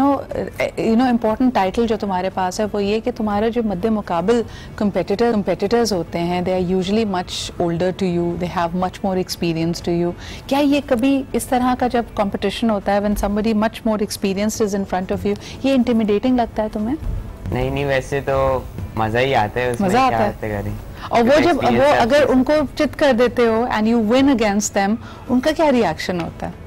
know important title जो तुम्हारे पास है, वो ये कि तुम्हारे जो मद्दे मुकाबिल कंपेटिटर्स होते हैं, they are usually much older to you, they have much more experience to you. क्या ये कभी इस तरह का जब कंपटीशन होता है, when somebody much more experienced is in front of you, ये इंटिमिडेटिंग लगता है तुम्हें? नहीं, वैसे तो मजा ही आता है उसमें, मजा आता है। और वो अगर उनको चित कर देते हो and you win against them, उनका क्या रिएक्शन होता है?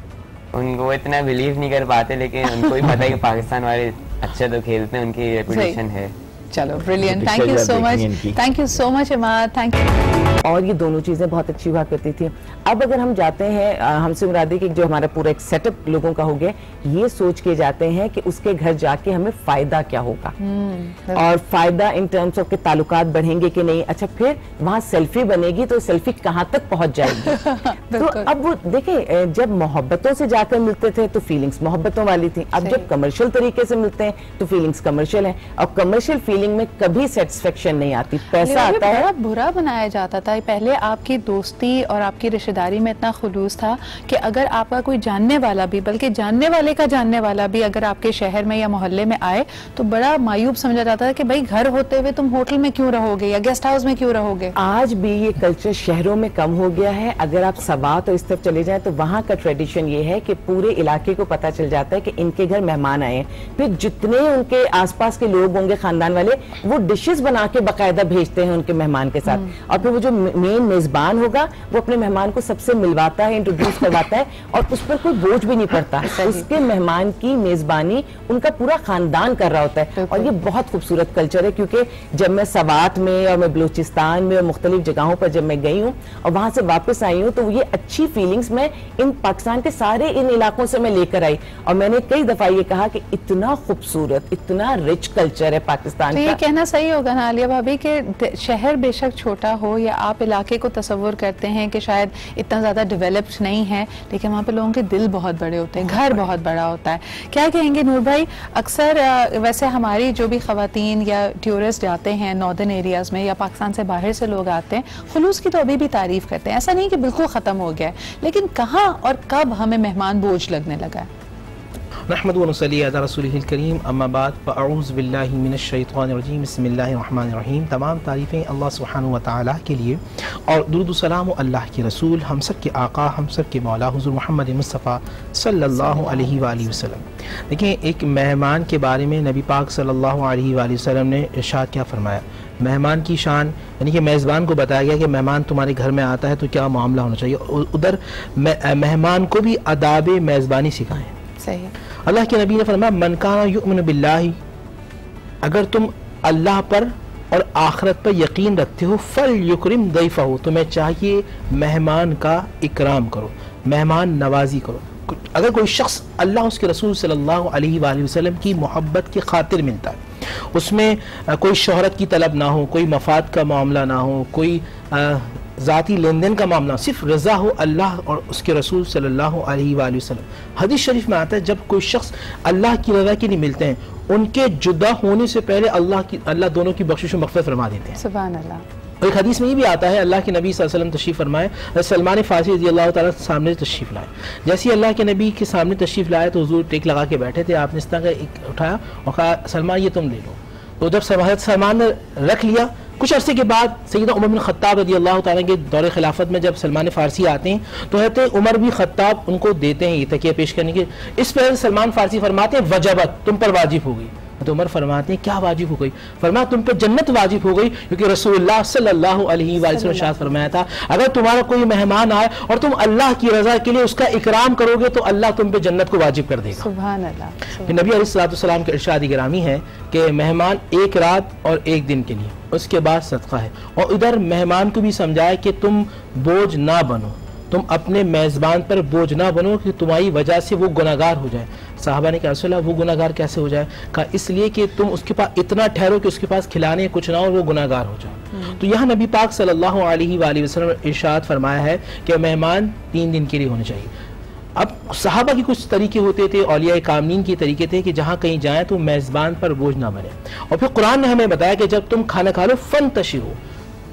उनको इतना बिलीव नहीं कर पाते, लेकिन उनको भी पता है कि पाकिस्तान वाले अच्छे तो खेलते हैं, उनकी रेपुटेशन है। चलो brilliant, thank you so much Imad, thank you. और ये दोनों चीज़ें बहुत अच्छी हुआ करती थी। अब अगर हम जाते हैं, हमसे मुरादी कि जो हमारा पूरा एक सेटअप लोगों का हो गया, ये सोच के जाते हैं कि उसके घर जाके हमें फ़ायदा क्या होगा, और फ़ायदा इन टर्म्स ऑफ के ताल्लुकात बढ़ेंगे कि नहीं। अच्छा, फिर वहाँ सेल्फी बनेगी तो सेल्फी कहाँ तक पहुँच जाएगी? तो अब वो देखें, जब मोहब्बतों से जाकर मिलते थे तो फीलिंग्स मोहब्बतों वाली थी, अब जब कमर्शियल तरीके से मिलते हैं तो फीलिंग्स कमर्शियल है, और कमर्शियल फीलिंग में कभी सेटिस्फेक्शन नहीं आती, पैसा आता है। बुरा बनाया जाता था पहले, आपकी दोस्ती और आपकी रिश्तेदारी में इतना खुलूस था कि अगर आपका कोई जानने वाला भी, बल्कि जानने वाले का जानने वाला भी अगर आपके शहर में या मोहल्ले में आए तो बड़ा मायूब समझा जाता था कि भाई घर होते हुए तुम होटल में क्यों रहोगे या गेस्ट हाउस में क्यों रहोगे। आज भी ये कल्चर शहरों में कम हो गया है। अगर आप सबात और इस तरफ चले जाएं तो वहाँ का ट्रेडिशन ये है कि पूरे इलाके को पता चल जाता है कि इनके घर मेहमान आए हैं, फिर जितने उनके आसपास के लोग होंगे खानदान वाले, वो डिशेस बना के बाकायदा भेजते हैं उनके मेहमान के साथ, और फिर वो जो मेन मेजबान होगा वो अपने मेहमान को सबसे मिलवाता है, इंट्रोड्यूस करवाता है, और उस पर कोई बोझ भी नहीं पड़ता। उसके मेहमान की मेजबानी उनका पूरा खानदान कर रहा होता है, और ये बहुत खूबसूरत कल्चर है। क्योंकि जब मैं सवात में और मैं बलूचिस्तान में और मुख्तलिफ जगहों पर जब मैं गई हूँ और वहां से वापस आई हूँ, तो ये अच्छी फीलिंग्स में इन पाकिस्तान के सारे इन इलाकों से मैं लेकर आई, और मैंने कई दफा ये कहा कि इतना खूबसूरत, इतना रिच कल्चर है पाकिस्तान का। ये कहना सही होगा ना आलिया भाभी कि शहर बेशक छोटा हो या आप इलाके को तस्वुर करते हैं कि शायद इतना ज़्यादा डेवलप्ड नहीं है, लेकिन वहाँ पे लोगों के दिल बहुत बड़े होते हैं, घर बहुत बड़ा होता है। क्या कहेंगे नूर भाई, अक्सर वैसे हमारी जो भी ख़वातीन या टूरिस्ट जाते हैं नॉर्दर्न एरियाज़ में या पाकिस्तान से बाहर से लोग आते हैं, खुलूस की तो अभी भी तारीफ़ करते हैं, ऐसा नहीं कि बिल्कुल ख़त्म हो गया है, लेकिन कहाँ और कब हमें मेहमान बोझ लगने लगा है? नहमदु व नसल्ली अला रसूलिहिल करीम अम्मा बाद फ़अऊज़ु बिल्लाहि मिनश शैतानिर रजीम बिस्मिल्लाहिर रहमानिर रहीम। तमाम तारीफ़ें अल्लाह सुब्हानहु व तआला के लिए और दुरूद व सलाम अल्लाह के रसूल हम सब के आका हम सब के मौला हुज़ूर मोहम्मद मुस्तफ़ा सल्लल्लाहु अलैहि वसल्लम। देखिए, एक मेहमान के बारे में नबी पाक सल्लल्लाहु अलैहि वसल्लम ने इरशाद क्या फरमाया। मेहमान की शान यानी कि मेज़बान को बताया गया कि मेहमान तुम्हारे घर में आता है तो क्या मामला होना चाहिए। उधर मेहमान को भी आदाब मेज़बानी सिखाएं। सही। अल्लाह के नबी ने फरमाया मन काना युमिनु बिल्लाहि, अगर तुम अल्लाह पर और आखिरत पर यकीन रखते हो, फल युकरिम दैफहु, तुम्हें चाहिए मेहमान का इकराम करो, मेहमान नवाजी करो। अगर कोई शख्स अल्लाह उसके रसूल सल्लल्लाहु अलैहि वसल्लम की मोहब्बत की खातिर मिलता है, उसमें कोई शोहरत की तलब ना हो, कोई मफाद का मामला ना हो, कोई ज़ाती लेन देन का मामला, सिर्फ रज़ा हो अल्लाह और उसके रसूल सल्लल्लाहु अलैहि वसल्लम। हदीस शरीफ में आता है जब कोई शख्स अल्लाह की रज़ा के लिए मिलते हैं, उनके जुदा होने से पहले अल्लाह दोनों की बख्शिश व मग़फ़िरत फरमा देते हैं। सुभान अल्लाह। और एक हदीस में ये भी आता है अल्लाह के नबी सल्लल्लाहु अलैहि वसल्लम तशरीफ़ फरमाए, सलमान फ़ारसी रज़ी अल्लाह तआला सामने तशरीफ़ लाए। जैसे ही अल्लाह के नबी के सामने तशरीफ़ लाए तो हुज़ूर टेक लगा के बैठे थे। आपने इस तरह का एक उठाया और कहा सलमान ये तुम ले लो। तो जब सलमान ने रख लिया, कुछ अरसे के बाद सैयदना उमर बिन खत्ताब रज़ी अल्लाह तआला के दौरे खिलाफत में जब सलमान फ़ारसी आते हैं तो कहते उमर भी खत्ताब उनको देते हैं ये तकिया पेश करने के। इस पर सलमान फ़ारसी फरमाते हैं वजबत, तुम पर वाजिब हो गई। तो उमर फरमाते हैं क्या वाजिब हो गई? फरमाया तुम पे जन्नत वाजिब हो गई, क्योंकि रसूलुल्लाह सल्लल्लाहु अलैहि वसल्लम ने शायद फरमाया था अगर तुम्हारा कोई मेहमान आए और तुम अल्लाह की रज़ा के लिए उसका इकराम करोगे तो अल्लाह तुम पे जन्नत को वाजिब कर देगा। सुभान अल्लाह। नबी अलैहिस्सलाम के इरशाद गिरामी है कि मेहमान एक रात और एक दिन के लिए, उसके बाद सदका है। और इधर मेहमान को भी समझाए कि तुम बोझ ना बनो, तुम अपने मेज़बान पर बोझ ना बनो कि तुम्हारी वजह से वो गुनाहगार हो जाए। साहबा ने कहा रसूलल्लाह वो गुनाहगार कैसे हो जाए? कहा इसलिए कि तुम उसके पास इतना ठहरो कि उसके पास खिलाने कुछ ना हो, वो गुनाहगार हो जाए। तो यहाँ नबी पाक सल्लल्लाहु अलैहि वसल्लम ने इरशाद फरमाया है कि मेहमान 3 दिन के लिए होने चाहिए। अब सहाबा के कुछ तरीके होते थे, औलिया कामनीन के तरीके थे कि जहाँ कहीं जाएँ तो मेज़बान पर बोझ ना बने। और फिर कुरान ने हमें बताया कि जब तुम खाना खा लो फंतशिरू,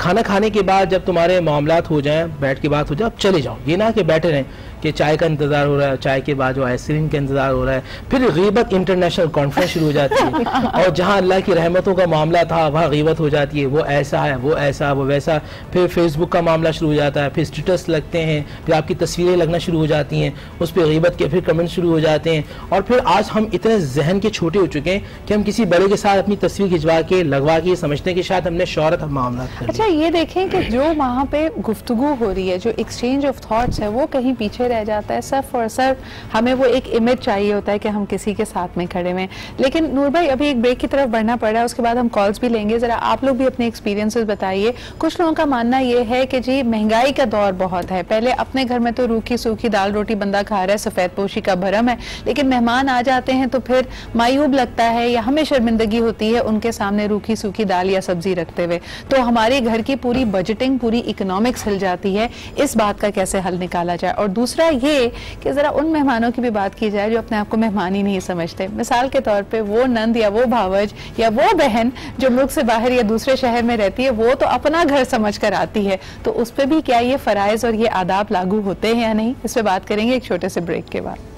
खाना खाने के बाद जब तुम्हारे मामलात हो जाएं, बैठ के बात हो जाए, अब चले जाओ। ये ना कि बैठे रहें कि चाय का इंतज़ार हो रहा है, चाय के बाद जो आइसक्रीम का इंतज़ार हो रहा है, फिर गीबत इंटरनेशनल कॉन्फ्रेंस शुरू हो जाती है और जहाँ अल्लाह की रहमतों का मामला था वहाँ गीबत हो जाती है, वो ऐसा है, वो ऐसा, वो वैसा। फिर फेसबुक का मामला शुरू हो जाता है, फिर स्टेटस लगते हैं, फिर आपकी तस्वीरें लगना शुरू हो जाती हैं, उस पर गीबत के फिर कमेंट शुरू हो जाते हैं। और फिर आज हम इतने जहन के छोटे हो चुके हैं कि हम किसी बड़े के साथ अपनी तस्वीर खिंचवा के लगवा के समझते हैं कि शायद हमने शौहरत मामला। अच्छा, ये देखें कि जो वहाँ पे गुफ्तगू हो रही है, जो एक्सचेंज ऑफ थॉट्स है, वो कहीं पीछे रह जाता है। सिर्फ और सिर्फ हमें वो एक इमेज चाहिए होता है कि हम किसी के साथ में खड़े हुए। लेकिन नूर भाई अभी एक ब्रेक की तरफ बढ़ना पड़ रहा है, उसके बाद हम कॉल्स भी लेंगे। जरा आप लोग भी अपने एक्सपीरियंसेस बताइए। कुछ लोगों का मानना ये है कि जी महंगाई का दौर बहुत है, पहले अपने घर में तो रूखी सूखी दाल रोटी बंदा खा रहा है, सफ़ेद पोशी का भरम है, लेकिन मेहमान आ जाते हैं तो फिर मायूब लगता है या हमें शर्मिंदगी होती है उनके सामने रूखी सूखी दाल या सब्जी रखते हुए। तो हमारे घर की पूरी बजटिंग, पूरी इकोनॉमिक्स हिल जाती है। इस बात का कैसे हल निकाला जाए? और दूसरा ये कि जरा उन मेहमानों की भी बात की जाए जो अपने आप को मेहमान ही नहीं समझते। मिसाल के तौर पे वो नंद या वो भावज या वो बहन जो मुल्क से बाहर या दूसरे शहर में रहती है, वो तो अपना घर समझ कर आती है, तो उस पर भी क्या ये फराइज और ये आदाब लागू होते हैं या नहीं? इस पर बात करेंगे एक छोटे से ब्रेक के बाद।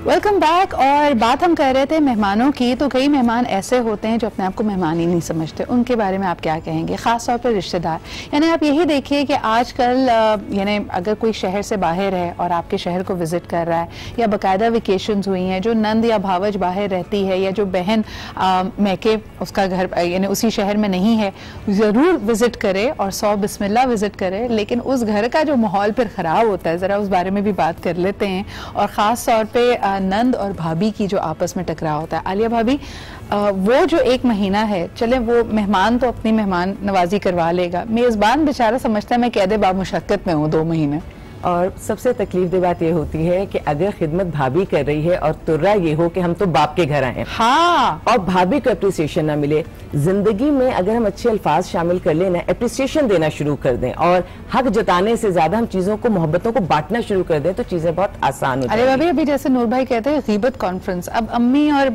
Welcome back. और बात हम कर रहे थे मेहमानों की। तो कई मेहमान ऐसे होते हैं जो अपने आप को मेहमान ही नहीं समझते, उनके बारे में आप क्या कहेंगे? ख़ास तौर पर रिश्तेदार। यानी आप यही देखिए कि आजकल यानी अगर कोई शहर से बाहर है और आपके शहर को विज़िट कर रहा है, या बाकायदा वेकेशंस हुई हैं, जो नंद या भावज बाहर रहती है या जो बहन मैके उसका घर यानी उसी शहर में नहीं है, ज़रूर विज़िट करे और 100 बिस्मिल्लाह विज़िट करे, लेकिन उस घर का जो माहौल फिर ख़राब होता है, ज़रा उस बारे में भी बात कर लेते हैं। और ख़ास तौर पर नंद और भाभी की जो आपस में टकराव होता है। आलिया भाभी, वो जो 1 महीना है, चले वो मेहमान तो अपनी मेहमान नवाजी करवा लेगा, मेज़बान बेचारा समझता है मैं कैदे बामुशक्कत में हूँ 2 महीने। और सबसे तकलीफ बात ये होती है कि अगर खिदमत भाभी कर रही है और तुर्रा ये हो कि हम तो बाप के घर आए, हाँ, और भाभी को अप्रिसिएशन ना मिले। जिंदगी में अगर हम अच्छे अल्फाज शामिल कर लेना, अप्रिसिएशन देना शुरू कर दें और हक जताने से ज्यादा हम चीजों को, मोहब्बतों को बांटना शुरू कर दें, तो चीजें बहुत आसान हो जाएंगी। अरे भाभी, अभी जैसे नूर भाई कहते हैं गीबत कॉन्फ्रेंस, अब अम्मी और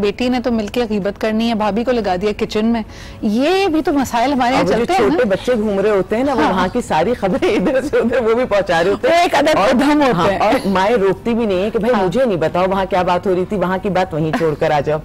बेटी ने तो मिलकर गीबत करनी है, भाभी को लगा दिया किचन में, ये भी तो मसाइल हमारे यहाँ चलते हैं। छोटे बच्चे घूम रहे होते हैं ना, वो वहाँ की सारी खबरें इधर से उधर वो भी पहुंचा रहे होते हैं, एक अदद उधम होते हैं। और माएँ रोकती भी नहीं है कि भाई मुझे नहीं बताओ वहाँ क्या बात हो रही थी, वहाँ की बात वहीं छोड़कर आ जाओ।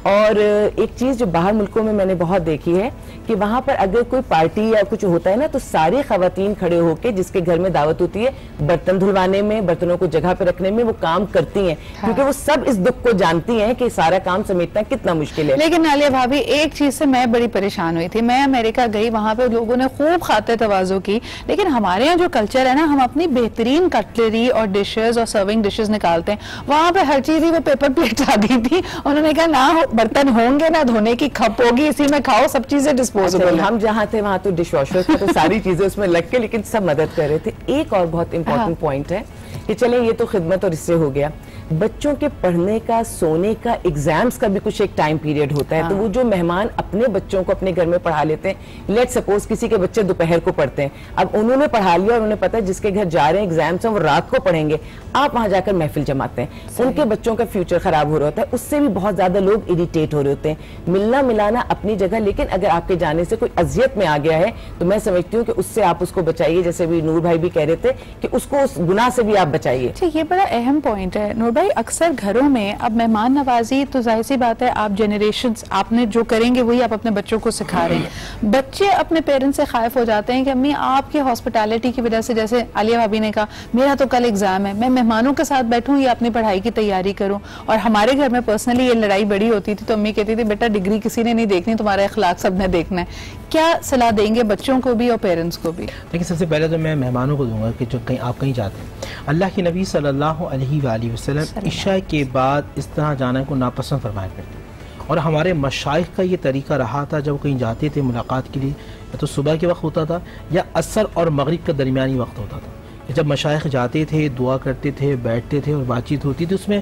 और एक चीज जो बाहर मुल्कों में मैंने बहुत देखी है कि वहां पर अगर कोई पार्टी या कुछ होता है ना, तो सारी खवातीन खड़े होके, जिसके घर में दावत होती है, बर्तन धुलवाने में, बर्तनों को जगह पे रखने में वो काम करती हैं। हाँ। क्योंकि वो सब इस दुख को जानती हैं कि सारा काम समेटना कितना मुश्किल है। लेकिन आलिया भाभी, एक चीज से मैं बड़ी परेशान हुई थी। मैं अमेरिका गई, वहां पे लोगों ने खूब खाते तवाज़ो की, लेकिन हमारे यहाँ जो कल्चर है ना, हम अपनी बेहतरीन कटलरी और डिशेज और सर्विंग डिशेज निकालते हैं, वहां पे हर चीज ही वो पेपर प्लेट आ गई थी। उन्होंने कहा ना बर्तन होंगे ना धोने की खप होगी, इसी में खाओ, सब चीजें डिस्पोजेबल। हम जहाँ थे वहां तो डिश वॉशर था, तो सारी चीजें उसमें लग के, लेकिन सब मदद कर रहे थे। एक और बहुत इंपॉर्टेंट पॉइंट है कि चले ये तो खिदमत और इससे हो गया, बच्चों के पढ़ने का, सोने का, एग्जाम्स का भी कुछ एक टाइम पीरियड होता है। तो वो जो मेहमान अपने बच्चों को अपने घर में पढ़ा लेते हैं, लेट सपोज किसी के बच्चे दोपहर को पढ़ते हैं, अब उन्होंने पढ़ा लिया और उन्हें पता है जिसके घर जा रहे हैं एग्जाम्स हैं वो रात को पढ़ेंगे, आप वहां जाकर महफिल जमाते हैं, उनके बच्चों का फ्यूचर खराब हो रहा होता है, उससे भी बहुत ज्यादा लोग इरिटेट हो रहे होते हैं। मिलना मिलाना अपनी जगह, लेकिन अगर आपके जाने से कोई अजियत में आ गया है तो मैं समझती हूँ कि उससे आप उसको बचाइए, जैसे भी नूर भाई भी कह रहे थे कि उसको उस गुनाह से भी आप बचाइए। ये बड़ा अहम पॉइंट है नूर भाई। अक्सर घरों में अब मेहमान नवाजी तो जाहिर सी बात है, आप जनरेशंस आपने जो करेंगे वही आप अपने बच्चों को सिखा रहे हैं। बच्चे अपने पेरेंट्स से खाइफ हो जाते हैं कि अम्मी आपकी हॉस्पिटैलिटी की वजह से, जैसे आलिया भाभी ने कहा मेरा तो कल एग्जाम है, मैं मेहमानों के साथ बैठूं या अपनी पढ़ाई की तैयारी करूं। और हमारे घर में पर्सनली ये लड़ाई बड़ी होती थी, तो अम्मी कहती थी बेटा डिग्री किसी ने नहीं देखनी, तुम्हारा इखलाक सबने देखना है। क्या सलाह देंगे बच्चों को भी और पेरेंट्स को भी? देखिए, सबसे पहले तो मैं मेहमानों को दूंगा कि जो कहीं आप कहीं जाते हैं, अल्लाह के नबी सल्लल्लाहु अलैहि वसल्लम इशा के बाद इस तरह जाने को नापसंद फरमाया करते, और हमारे मशाइख का ये तरीका रहा था, जब कहीं जाते थे मुलाकात के लिए, या तो सुबह के वक्त होता था या असर और मगरिब का दरमियानी वक्त होता था। जब मशाइख जाते थे, दुआ करते थे, बैठते थे और बातचीत होती थी, उसमें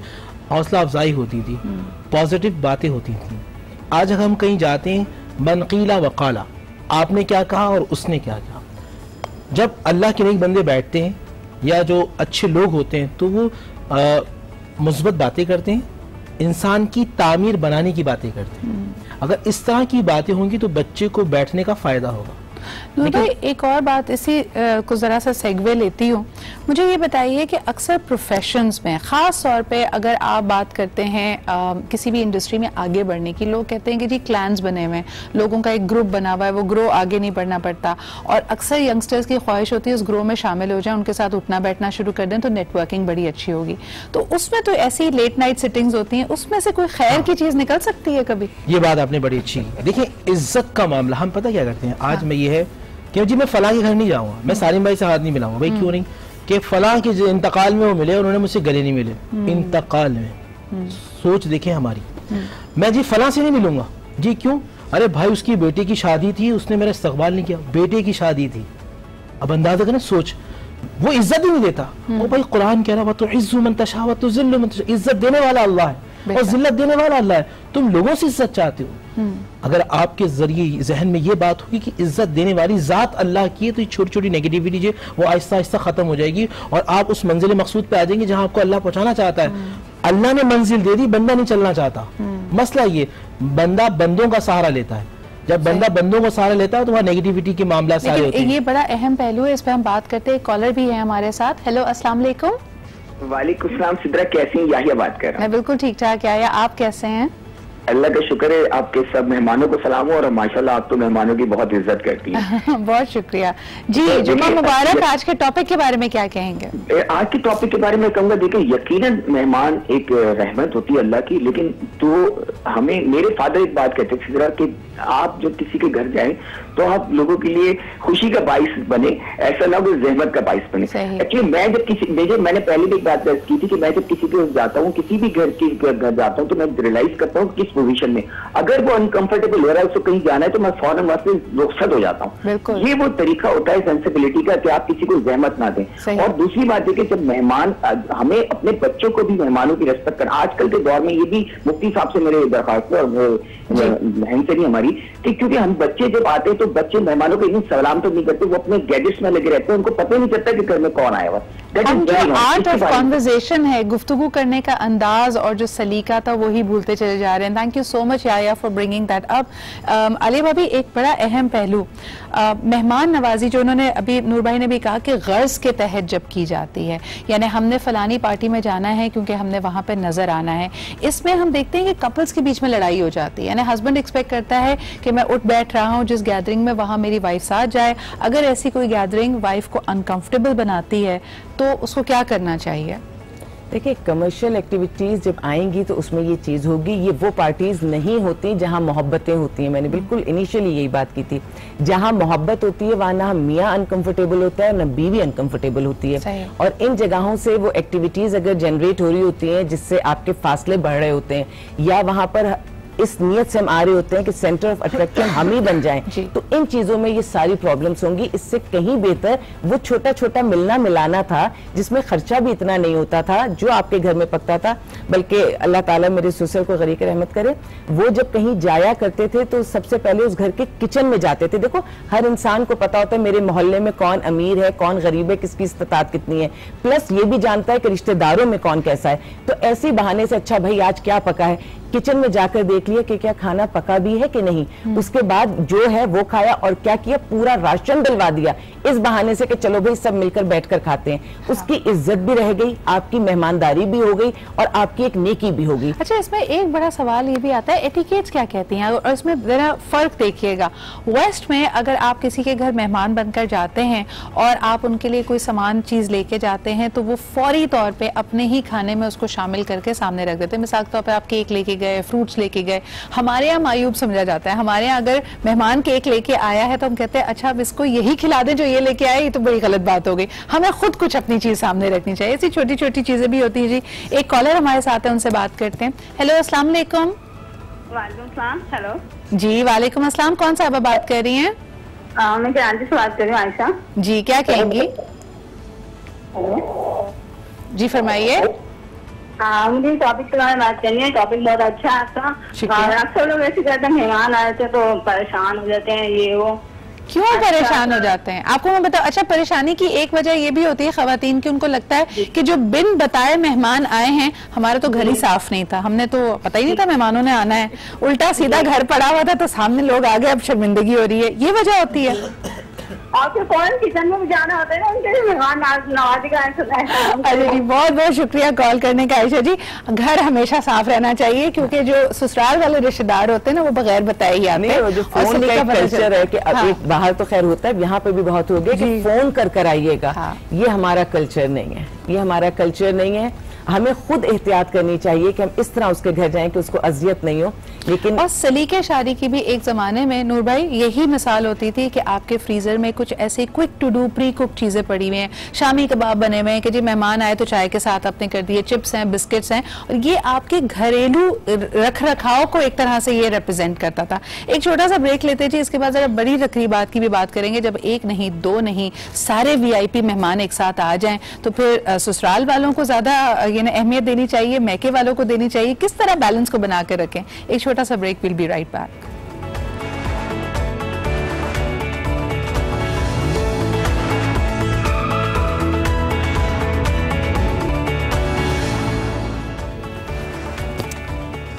हौसला अफजाई होती थी, पॉजिटिव बातें होती थी। आज अगर हम कहीं जाते हैं, मनकीला वकाला, आपने क्या कहा और उसने क्या कहा। जब अल्लाह के नेक बंदे बैठते हैं या जो अच्छे लोग होते हैं, तो वो मुस्बत बातें करते हैं, इंसान की तामीर बनाने की बातें करते हैं। अगर इस तरह की बातें होंगी तो बच्चे को बैठने का फायदा होगा। भाई एक और बात इसी को ज़रा सा सेगवे लेती हूँ, मुझे ये बताइए कि अक्सर प्रोफेशंस में, ख़ास तौर पे अगर आप बात करते हैं किसी भी इंडस्ट्री में आगे बढ़ने की, लोग कहते हैं कि जी क्लैंस बने हुए हैं, लोगों का एक ग्रुप बना हुआ है, वो ग्रो आगे नहीं बढ़ना पड़ता, और अक्सर यंगस्टर्स की ख्वाहिश होती है उस ग्रो में शामिल हो जाए, उनके साथ उठना बैठना शुरू कर दें तो नेटवर्किंग बड़ी अच्छी होगी। तो उसमें तो ऐसी लेट नाइट सिटिंग्स होती हैं, उसमें से कोई खैर की चीज़ निकल सकती है कभी? ये बात आपने बड़ी अच्छी की। देखिए, इज्जत का मामला, हम पता क्या करते हैं आज में ये है कि जी मैं फलां के घर नहीं जाऊंगा, मैं सालिम भाई से हाथ नहीं मिलाऊंगा। भाई क्यों नहीं? कि फलां के इंतकाल में वो मिले, उन्होंने मुझसे गले नहीं मिले। इंतकाल में सोच देखें हमारी, मैं जी फलां से नहीं मिलूंगा। जी क्यों? अरे भाई उसकी बेटे की शादी थी, उसने मेरा इस्तकबाल नहीं किया, बेटे की शादी थी। अब अंदाजा करें, सोच, वो इज्जत ही नहीं देता। वो भाई कुरान कह रहा है, तो इज्जु मन तशा व तुज़िल्लु मन तशा, इज्जत देने वाला अल्लाह है और जिल्लत देने वाला अल्लाह है। तुम लोगों से इज्जत चाहते हो, अगर आपके जरिए जहन में ये बात होगी कि इज्जत देने वाली जात अल्लाह की है, तो ये छोटी छोटी नेगेटिविटी जो वो आहिस्ता आहिस्ता खत्म हो जाएगी और आप उस मंजिल मकसूद पे आ जाएंगे जहां आपको अल्लाह पहुंचाना चाहता है। अल्लाह ने मंजिल दे दी, बंदा नहीं चलना चाहता। मसला ये, बंदा बंदों का सहारा लेता है। जब बंदा बंदों को सहारा लेता है तो वहाँ नेगेटिविटी के मामला सारे होते हैं। ये बड़ा अहम पहलू है, इस पर हम बात करते हैं। कॉलर भी है हमारे साथ। हेलो, अस्सलाम वालेकुम। वालेकुम सलाम। सिद्रा कैसी हैं? याहिया बात कर रहा हूँ। मैं बिल्कुल ठीक ठाक। याहिया, आप कैसे हैं? अल्लाह का शुक्र है। आपके सब मेहमानों को सलाम हो और माशाल्लाह आप तो मेहमानों की बहुत इज्जत करती हैं। बहुत शुक्रिया जी। तो जुम्मा मुबारक। आज के टॉपिक के बारे में क्या कहेंगे? आज के टॉपिक के बारे में कहूँगा, देखिए यकीनन मेहमान एक रहमत होती है अल्लाह की, लेकिन तो हमें, मेरे फादर एक बात कहते थे कि आप जब किसी के घर जाएं तो आप लोगों के लिए खुशी का बाइस बने, ऐसा ना हो जहमत का बाइस बने। एक्चुअली मैं जब मैंने पहले भी एक बात की थी कि मैं जब किसी के जाता हूँ, किसी भी घर के घर जाता हूँ, तो मैं रियलाइज करता हूँ किस पोजीशन में, अगर वो अनकंफर्टेबल हो रहा है, उसको कहीं जाना है, तो मैं फौरन वास्ते रुखसत हो जाता हूँ। ये वो तरीका होता है सेंसिबिलिटी का कि आप किसी को जहमत ना दें। और दूसरी बात है कि जब मेहमान, हमें अपने बच्चों को भी मेहमानों की रिस्पेक्ट करना, आजकल के दौर में ये भी मुफ्ती साहब से मेरे दरखास्त है और बहन से भी हमारी, कि क्योंकि हम बच्चे जब आते हैं तो बच्चे मेहमानों को इतनी सलाम तो नहीं करते, वो अपने गैजेट्स में लगे रहते हैं, उनको पता नहीं चलता कि घर में कौन आया हुआ। आर्ट ऑफ कॉन्वर्सेशन है, गुफ्तगू करने का अंदाज और जो सलीका था वही भूलते चले जा रहे हैं। थैंक यू सो मच याया for bringing that up. Ali भाभी, एक बड़ा अहम पहलू मेहमान नवाजी, जो उन्होंने अभी नूर भाई ने भी कहा कि गर्ज के तहत जब की जाती है, यानी हमने फलानी पार्टी में जाना है क्योंकि हमने वहां पर नजर आना है, इसमें हम देखते हैं कि कपल्स के बीच में लड़ाई हो जाती है। यानी हस्बैंड एक्सपेक्ट करता है कि मैं उठ बैठ रहा हूं जिस गैदरिंग में, वहां मेरी वाइफ साथ जाए। अगर ऐसी कोई गैदरिंग वाइफ को अनकंफर्टेबल बनाती है तो उसको क्या करना चाहिए? देखिए, कमर्शियल एक्टिविटीज जब आएंगी तो उसमें ये चीज होगी। ये वो पार्टीज नहीं होती जहां मोहब्बतें होती हैं। मैंने बिल्कुल इनिशियली यही बात की थी, जहां मोहब्बत होती है वहां ना मियाँ अनकंफर्टेबल होता है ना बीवी अनकंफर्टेबल होती है। और इन जगहों से वो एक्टिविटीज अगर जनरेट हो रही होती हैं जिससे आपके फासले बढ़ रहे होते हैं, या वहां पर इस नीयत से हम आ रहे होते हैं कि सेंटर ऑफ अट्रैक्शन हम ही बन जाएं, तो इन चीजों में ये सारी प्रॉब्लम्स होंगी। इससे कहीं बेहतर वो छोटा छोटा मिलना मिलाना था जिसमें खर्चा भी इतना नहीं होता था, जो आपके घर में पकता था। बल्कि अल्लाह ताला मेरे ससुर को गरीक रहमत करे, वो जब कहीं जाया करते थे तो सबसे पहले उस घर के किचन में जाते थे। देखो, हर इंसान को पता होता है मेरे मोहल्ले में कौन अमीर है, कौन गरीब है, किसकी इस्तात कितनी है, प्लस ये भी जानता है कि रिश्तेदारों में कौन कैसा है। तो ऐसी बहाने से अच्छा भाई आज क्या पका है, किचन में जाकर देख लिया कि क्या खाना पका भी है कि नहीं, उसके बाद जो है वो खाया, और क्या किया, पूरा राशन डलवा दिया इस बहाने से कि चलो भाई सब मिलकर बैठकर खाते हैं। उसकी इज्जत भी रह गई, आपकी मेहमानदारी भी हो गई और आपकी एक नेकी भी होगी। अच्छा, इसमें एक बड़ा सवाल ये भी आता है, एटिकेट्स क्या कहती हैं? और इसमें जरा फर्क देखिएगा। वेस्ट में अगर आप किसी के घर मेहमान बनकर जाते हैं और आप उनके लिए कोई सामान चीज लेके जाते हैं तो वो फौरी तौर पे अपने ही खाने में उसको शामिल करके सामने रख देते हैं। मिसाल के तौर पे आप केक लेके गए, फ्रूट्स लेके गए, हमारे यहाँ मायूब समझा जाता है। हमारे यहाँ अगर मेहमान केक लेके आया है तो हम कहते हैं अच्छा अब इसको यही खिला दें जो ये लेके आया, ये तो बड़ी गलत बात हो गई। हमें खुद कुछ अपनी चीज सामने रखनी चाहिए। ऐसी छोटी छोटी चीजें भी होती है। जी, एक कॉलर हमारे साथ है, उनसे बात करते हैं। हेलो, अस्सलाम वालेकुम। वालेकुम सलाम। हेलो जी, वालेकुम अस्सलाम। कौन सा आप बात कर रही हैं? मैं कराची से बात कर रही हूँ, आयशा जी। क्या कहेंगी? जी फरमाइए। मुझे टॉपिक के बारे में बात करनी है। टॉपिक बहुत अच्छा है आपका। अक्सर लोग ऐसे कहते हैं मेहमान आए थे तो परेशान हो जाते हैं, ये वो। क्यों परेशान हो जाते हैं? आपको मैं बताऊं। अच्छा, परेशानी की एक वजह ये भी होती है खवातीन की, उनको लगता है कि जो बिन बताए मेहमान आए हैं, हमारा तो घर ही साफ नहीं था, हमने तो पता ही नहीं था मेहमानों ने आना है, उल्टा सीधा घर पड़ा हुआ था तो सामने लोग आ गए, अब शर्मिंदगी हो रही है। ये वजह होती है। और फिर फौरन किचन में भी जाना होता है ना, उनके मेहमान नवाजी का। अरे जी, बहुत बहुत शुक्रिया कॉल करने का आयशा जी। घर हमेशा साफ रहना चाहिए क्योंकि जो ससुराल वाले रिश्तेदार होते हैं ना, वो बगैर बताए ही आते हैं। जो फोन का कल्चर है कि एक बाहर तो खैर होता है, यहाँ पे भी बहुत हो गया कि फोन कर आइएगा। ये हमारा कल्चर नहीं है, ये हमारा कल्चर नहीं है। हमें खुद एहतियात करनी चाहिए कि हम इस तरह उसके घर जाएं कि उसको अजियत नहीं हो। लेकिन और सलीके शादी की भी एक जमाने में नूर भाई यही मिसाल होती थी कि आपके फ्रीजर में कुछ ऐसे quick to do pre cook चीजें पड़ी हुई हैं, शामी कबाब बने हुए हैं कि जी मेहमान आए तो चाय के साथ आपने कर दिए, चिप्स हैं, बिस्किट्स हैं, और ये आपके घरेलू रख रखाव को एक तरह से ये रिप्रेजेंट करता था। एक छोटा सा ब्रेक लेते जी, इसके बाद जरा बड़ी तकरीबात की भी बात करेंगे। जब एक नहीं दो नहीं सारे VIP मेहमान एक साथ आ जाएं तो फिर ससुराल वालों को ज्यादा अहमियत देनी चाहिए, मैके वालों को देनी चाहिए, किस तरह बैलेंस को बना के रखें। एक छोटा सा break, will be right back.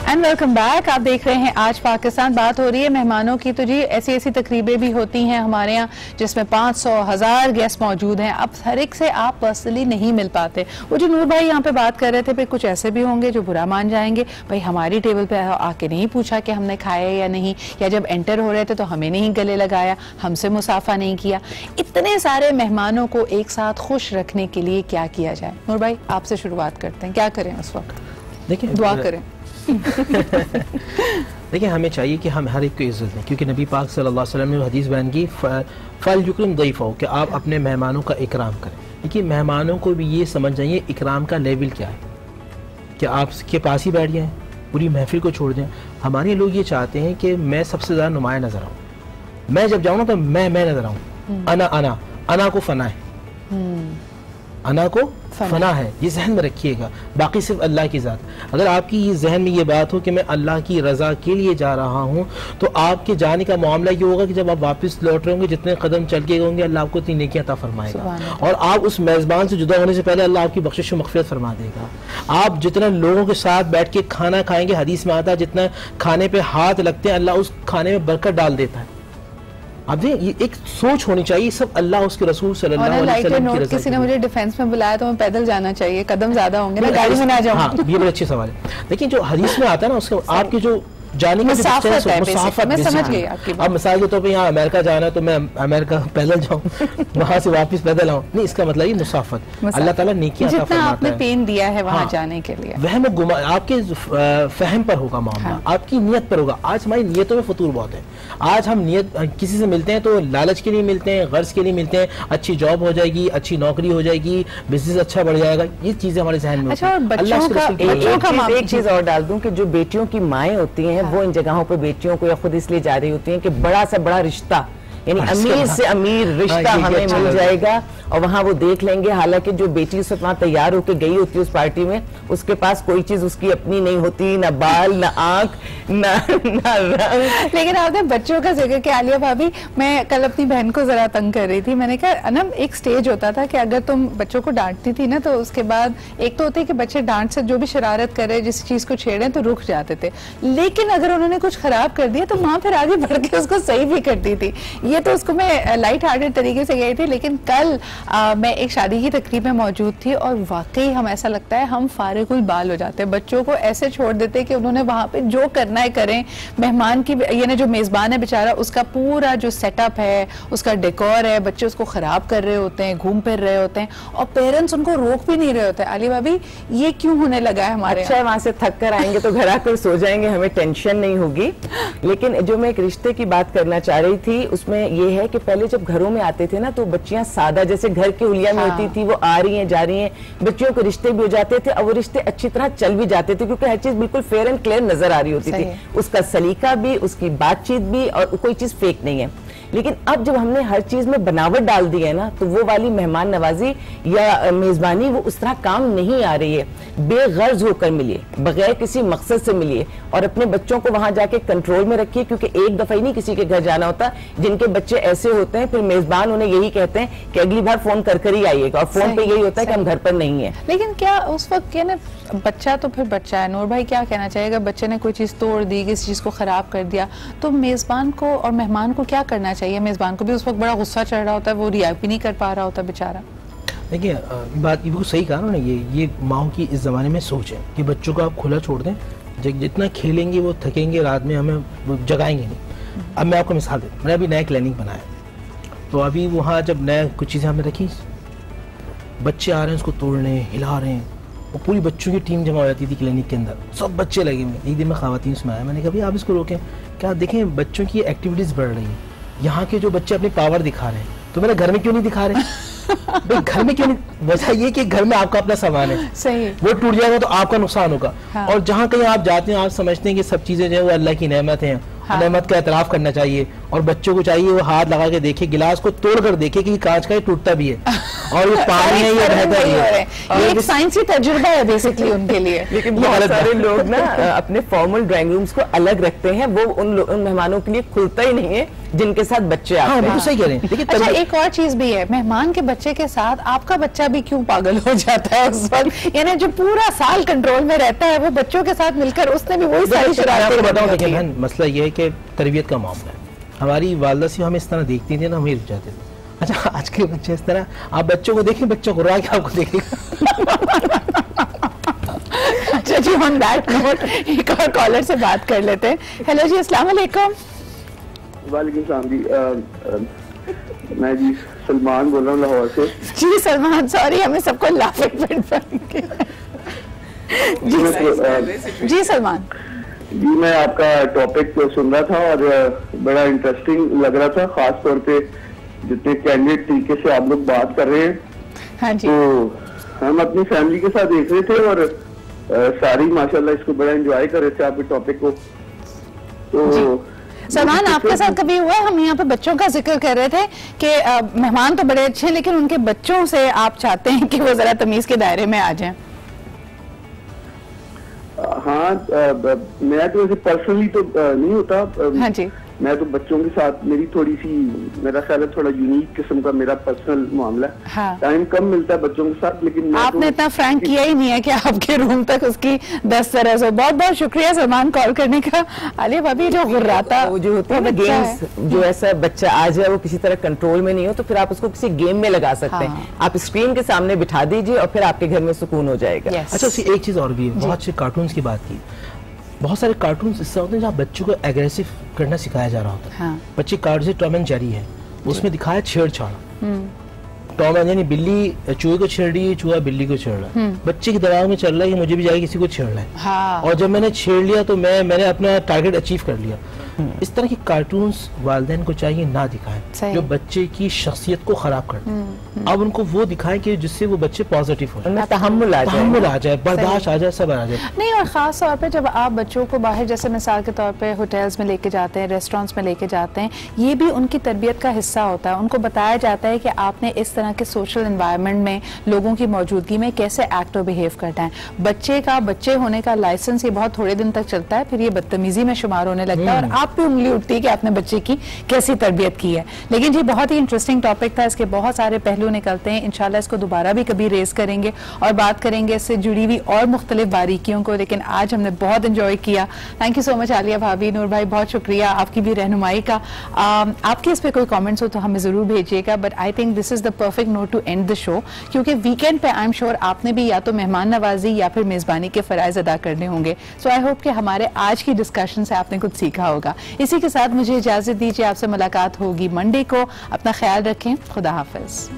And welcome back. आप देख रहे हैं आज पाकिस्तान। बात हो रही है मेहमानों की। तो जी ऐसी ऐसी तकरीबें भी होती हैं हमारे यहाँ जिसमें 500-1000 गेस्ट मौजूद हैं। अब हर एक से आप पर्सनली नहीं मिल पाते। वो जो नूर भाई यहाँ पे बात कर रहे थे, फिर कुछ ऐसे भी होंगे जो बुरा मान जाएंगे, भाई हमारी टेबल पे आके नहीं पूछा कि हमने खाया या नहीं, या जब एंटर हो रहे थे तो हमें नहीं गले लगाया, हमसे मुसाफा नहीं किया। इतने सारे मेहमानों को एक साथ खुश रखने के लिए क्या किया जाए? नूर भाई आपसे शुरुआत करते हैं, क्या करें उस वक्त? देखिए, दुआ करें। देखिए, हमें चाहिए कि हम हर एक को इज्जत दें, क्योंकि नबी पाक सल्लल्लाहु अलैहि वसल्लम ने हदीस बयान की, फल युकरम दैफो, कि आप अपने मेहमानों का इकराम करें। देखिए, मेहमानों को भी ये समझ जाइए इकराम का लेवल क्या है। कि आपके पास ही बैठ जाएं, पूरी महफिल को छोड़ दें। हमारे लोग ये चाहते हैं कि मैं सबसे ज़्यादा नुमाया नज़र आऊँ, मैं जब जाऊँ ना तो मैं नज़र आऊँ। अना को फना है, अना को फना है, ये जहन में रखिएगा, बाकी सिर्फ अल्लाह की ज़ात। अगर आपकी ये जहन में ये बात हो कि मैं अल्लाह की रज़ा के लिए जा रहा हूँ, तो आपके जाने का मामला ये होगा कि जब आप वापस लौट रहे होंगे, जितने कदम चल के होंगे, अल्लाह आपको इतनी नेकियां अता फरमाएगा, और आप उस मेज़बान से जुदा होने से पहले अल्लाह आपकी बख्शिश व मग़फ़िरत फरमा देगा। आप जितना लोगों के साथ बैठ के खाना खाएंगे, हदीस में आता है जितना खाने पे हाथ लगते हैं अल्लाह उस खाने में बरकत डाल देता है। अब ये एक सोच होनी चाहिए, सब अल्लाह उसके रसूल सल्लल्लाहु अलैहि वसल्लम की रज़ा। किसी ने मुझे डिफेंस में बुलाया तो मैं पैदल जाना चाहिए, कदम ज्यादा होंगे ना, गाड़ी में ना जाऊं। हाँ, ये बड़ा अच्छा सवाल है। लेकिन जो हदीस में आता है ना, उसके आपके जो जाने का मुसाफत, मैं समझ गई आपकी बात। अब मिसाल के तौर पे यहाँ अमेरिका जाना है तो मैं अमेरिका पैदल जाऊँ, वहाँ से वापस पैदल आऊँ, नहीं, इसका मतलब ये मुसाफत। अल्लाह ताला नेकियां अता फरमाता है। आपने पेन दिया है वहाँ जाने के लिए, वहम गुमा आपके फहम पर होगा मामला, आपकी नियत पर होगा। आज हमारी नियतों में फतूर बहुत है। आज हम नियत किसी से मिलते हैं तो लालच के लिए मिलते हैं, गर्ज के लिए मिलते हैं, अच्छी जॉब हो जाएगी, अच्छी नौकरी हो जाएगी, बिजनेस अच्छा बढ़ जाएगा, ये चीजें हमारे जहन में। अच्छा, एक चीज और डाल दूं कि जो बेटियों की माएँ होती हैं वो इन जगहों पर बेटियों को या खुद इसलिए जा रही होती हैं कि बड़ा सा बड़ा रिश्ता, यानी अमीर से अमीर रिश्ता हमें मिल जाएगा, और वहाँ वो देख लेंगे। हालांकि जो बेटी उस वक्त वहाँ तैयार होकर गई होती है उस पार्टी में, उसके पास कोई चीज उसकी अपनी नहीं होती, ना बाल, ना आंख, ना रंग। लेकिन आपने बच्चों का जिक्र किया, आलिया भाभी, मैं कल अपनी बहन को जरा तंग कर रही थी। मैंने कहा अनम, एक स्टेज होता था कि अगर तुम बच्चों को डांटती थी ना, तो उसके बाद एक तो होती है कि बच्चे डांट से जो भी शरारत कर रहे, जिस चीज को छेड़े तो रुक जाते थे, लेकिन अगर उन्होंने कुछ खराब कर दिया तो माँ फिर आगे बढ़ के उसको सही भी करती थी। ये तो उसको मैं लाइट हार्टेड तरीके से गई थी। लेकिन कल मैं एक शादी की तकरीब में मौजूद थी और वाकई हम, ऐसा लगता है हम फारिगुल बाल हो जाते हैं, बच्चों को ऐसे छोड़ देते कि उन्होंने वहां पे जो करना है करें। मेहमान की, यानी जो मेजबान है बेचारा, उसका पूरा जो सेटअप है, उसका डेकोर है, बच्चे उसको खराब कर रहे होते हैं, घूम फिर रहे होते हैं, और पेरेंट्स उनको रोक भी नहीं रहे होते। अली भाभी, ये क्यों होने लगा है हमारे? अच्छा, वहां से थक कर आएंगे तो घर आकर सो जाएंगे, हमें टेंशन नहीं होगी। लेकिन जो मैं एक रिश्ते की बात करना चाह रही थी, उसमें ये है कि पहले जब घरों में आते थे ना, तो बच्चियां सादा जैसे घर की हुलिया में होती थी, वो आ रही हैं जा रही हैं, बच्चियों के रिश्ते भी हो जाते थे, और वो रिश्ते अच्छी तरह चल भी जाते थे, क्योंकि हर चीज बिल्कुल फेयर एंड क्लियर नजर आ रही होती थी, उसका सलीका भी, उसकी बातचीत भी, और कोई चीज फेक नहीं है। लेकिन अब जब हमने हर चीज में बनावट डाल दी है ना, तो वो वाली मेहमान नवाजी या मेजबानी वो उस तरह काम नहीं आ रही है। बेगर्ज होकर मिलिए, बगैर किसी मकसद से मिलिए, और अपने बच्चों को वहां जाके कंट्रोल में रखिए, क्योंकि एक दफा ही नहीं किसी के घर जाना होता। जिनके बच्चे ऐसे होते हैं, फिर मेजबान उन्हें यही कहते हैं कि अगली बार फोन कर ही आइएगा, और फोन पे यही होता है कि हम घर पर नहीं है। लेकिन क्या उस वक्त क्या ना, बच्चा तो फिर बच्चा है। नूर भाई क्या कहना चाहेगा? बच्चे ने कोई चीज तोड़ दी, किसी चीज को खराब कर दिया, तो मेजबान को और मेहमान को क्या करना चाहिए? मेजबान को भी उस वक्त बड़ा गुस्सा चढ़ रहा होता है, वो रिएक्ट भी नहीं कर पा रहा होता बेचारा। देखिए, बात ये सही कहा ना, ये माओ की इस ज़माने में सोच है कि बच्चों को आप खुला छोड़ दें, जितना खेलेंगे वो थकेंगे, रात में हमें वो जगाएंगे नहीं। अब मैं आपको मिसाल दूँ, मैंने अभी नया क्लिनिक बनाया, तो अभी वहाँ जब नया कुछ चीज़ें हमने रखी, बच्चे आ रहे हैं उसको तोड़ रहे हैं, हिला रहे हैं, और पूरी बच्चों की टीम जमा हो जाती थी क्लिनिक के अंदर, सब बच्चे लगे हुए। एक दिन मैं खवातीन उसमें आया, मैंने कहा भाई आप इसको रोकें, क्या देखें बच्चों की एक्टिविटीज़ बढ़ रही हैं, यहाँ के जो बच्चे अपनी पावर दिखा रहे हैं, तो मेरे घर में क्यों नहीं दिखा रहे? घर में क्यों नहीं? वजह ये कि घर में आपका अपना सामान है, सही, वो टूट जाएगा तो आपका नुकसान होगा। हाँ। और जहाँ कहीं आप जाते हैं, आप समझते हैं कि सब चीजें जो है वो अल्लाह की नेमत है, हाँ। नेमत का एतराफ करना चाहिए, और बच्चों को चाहिए वो हाथ लगा के देखे, गिलास को तोड़ कर देखे कि कांच का ये टूटता भी है और ये पानी है, ये बहता भी है। ये एक साइंसी तजुर्बा है बेसिकली उनके लिए। लेकिन बहुत सारे लोग ना अपने फॉर्मल ड्राइंग रूम्स को अलग रखते हैं, वो उन मेहमानों के लिए खुलता ही नहीं है जिनके साथ बच्चे आते हैं। बिल्कुल सही कह रहे हैं। अच्छा, एक और चीज भी है, मेहमान के बच्चे के साथ आपका बच्चा भी क्यों पागल हो जाता है उस वक्त? यानी जो पूरा साल कंट्रोल में रहता है, वो बच्चों के साथ मिलकर उसने भी वही सारी शरारतें बताऊं। देखिए बहन, मसला ये है कि तरबियत का मामला है। हमारी वालदा से हमें इस तरह देखती थी ना, हम ही रुक जाते थे। अच्छा, आज के बच्चे इस तरह, आप बच्चों को देखें, बच्चों को के आपको देखेगा। अच्छा जी, ऑन दैट नोट एक और कॉलर से बात कर लेते हैं। हेलो जी, अस्सलाम वालेकुम। वालेकुम सलाम जी, मैं जी सलमान बोल रहा हूँ लाहौर से। जी सलमान, सॉरी हमें सबको लाफिंग फिट जी सलमान जी, मैं आपका टॉपिक सुन रहा था और बड़ा इंटरेस्टिंग लग रहा था, खास तौर पे जितने कैंडिडेट तरीके से आप लोग बात कर रहे हैं। हाँ जी। तो हम अपनी फैमिली के साथ देख रहे थे और सारी माशाल्लाह इसको बड़ा एंजॉय कर रहे थे आपके टॉपिक को। तो सलमान, आपके साथ कभी हुआ, हम यहाँ पे बच्चों का जिक्र कर रहे थे कि मेहमान तो बड़े अच्छे हैं लेकिन उनके बच्चों से आप चाहते हैं कि वो जरा तमीज के दायरे में आ जाएं? हाँ, मैं तो वैसे पर्सनली तो नहीं होता। हाँ जी। मैं तो बच्चों के साथ मेरी थोड़ी सी, मेरा ख्याल है थोड़ा यूनिक किस्म का मेरा पर्सनल मामला है। हाँ। टाइम कम मिलता है बच्चों के साथ, लेकिन आपने इतना फ्रैंक किया ही नहीं है कि आपके रूम तक उसकी 10 तरह से। बहुत बहुत शुक्रिया सलमान कॉल करने का। आलिया भाभी, जो गुर्राता वो जो होता है ना गेम्स, जो ऐसा बच्चा आ जाए वो किसी तरह कंट्रोल में नहीं हो, तो फिर आप उसको किसी गेम में लगा सकते हैं। आप स्क्रीन के सामने बिठा दीजिए और फिर आपके घर में सुकून हो जाएगा। अच्छा, एक चीज और भी है, बहुत से कार्टून्स की बात की, बहुत सारे कार्टून्स इससे होते हैं जहाँ बच्चों को एग्रेसिव करना सिखाया जा रहा होता है। हाँ। बच्चे कार्ड से टॉम एंड जेरी है, उसमें दिखाया छेड़छाड़। टॉम एंड जेरी, बिल्ली चूहे को छेड़ रही है, चूहा बिल्ली को छेड़ रहा है। बच्चे के दिमाग में चल रहा है कि मुझे भी जाके किसी को छेड़ना है। हाँ। और जब मैंने छेड़ लिया तो मैंने अपना टारगेट अचीव कर लिया। इस तरह की कार्टून्स वालिदैन को चाहिए ना दिखाएं जो बच्चे की शख्सियत को खराब करते हैं। अब उनको वो दिखाएं कि जिससे वो बच्चे पॉजिटिव हो जाए, तहम्मुल आ जाए, बर्दाश्त आ जाए, सब आ जाए। नहीं, और खास तौर पे जब आप बच्चों को बाहर, जैसे मिसाल के तौर पे होटल्स में लेके जाते हैं, रेस्टोरेंट्स में लेके जाते हैं, ये भी उनकी तरबियत का हिस्सा होता है। उनको बताया जाता है कि आपने इस तरह के सोशल एनवायरनमेंट में लोगों की मौजूदगी में कैसे एक्ट और बिहेव करना है। बच्चे होने का लाइसेंस ये बहुत थोड़े दिन तक चलता है, फिर ये बदतमीजी में शुमार होने लगता है और आप पे उंगली उठती है कि आपने बच्चे की कैसी तरबियत की है। लेकिन जी, बहुत ही इंटरेस्टिंग टॉपिक था, इसके बहुत सारे पहलू निकलते हैं। इंशाल्लाह इसको दोबारा भी कभी रेस करेंगे और बात करेंगे इससे जुड़ी हुई और मुख्तलिफ बारीकियों को। लेकिन आज हमने बहुत इंजॉय किया। Thank you so much Alia भाभी, नूर भाई, बहुत शुक्रिया आपकी भी रहनुमाई का। आपके इस पे कोई कमेंट्स हो तो हमें जरूर भेजिएगा, but I think this is the perfect note to end the show, क्योंकि वीकेंड पे आई एम श्योर आपने भी या तो मेहमान नवाजी या फिर मेजबानी के फराइज अदा करने होंगे। सो आई होप कि हमारे आज की डिस्कशन से आपने कुछ सीखा होगा। इसी के साथ मुझे इजाजत दीजिए, आपसे मुलाकात होगी मंडे को। अपना ख्याल रखें, खुदा हाफिज।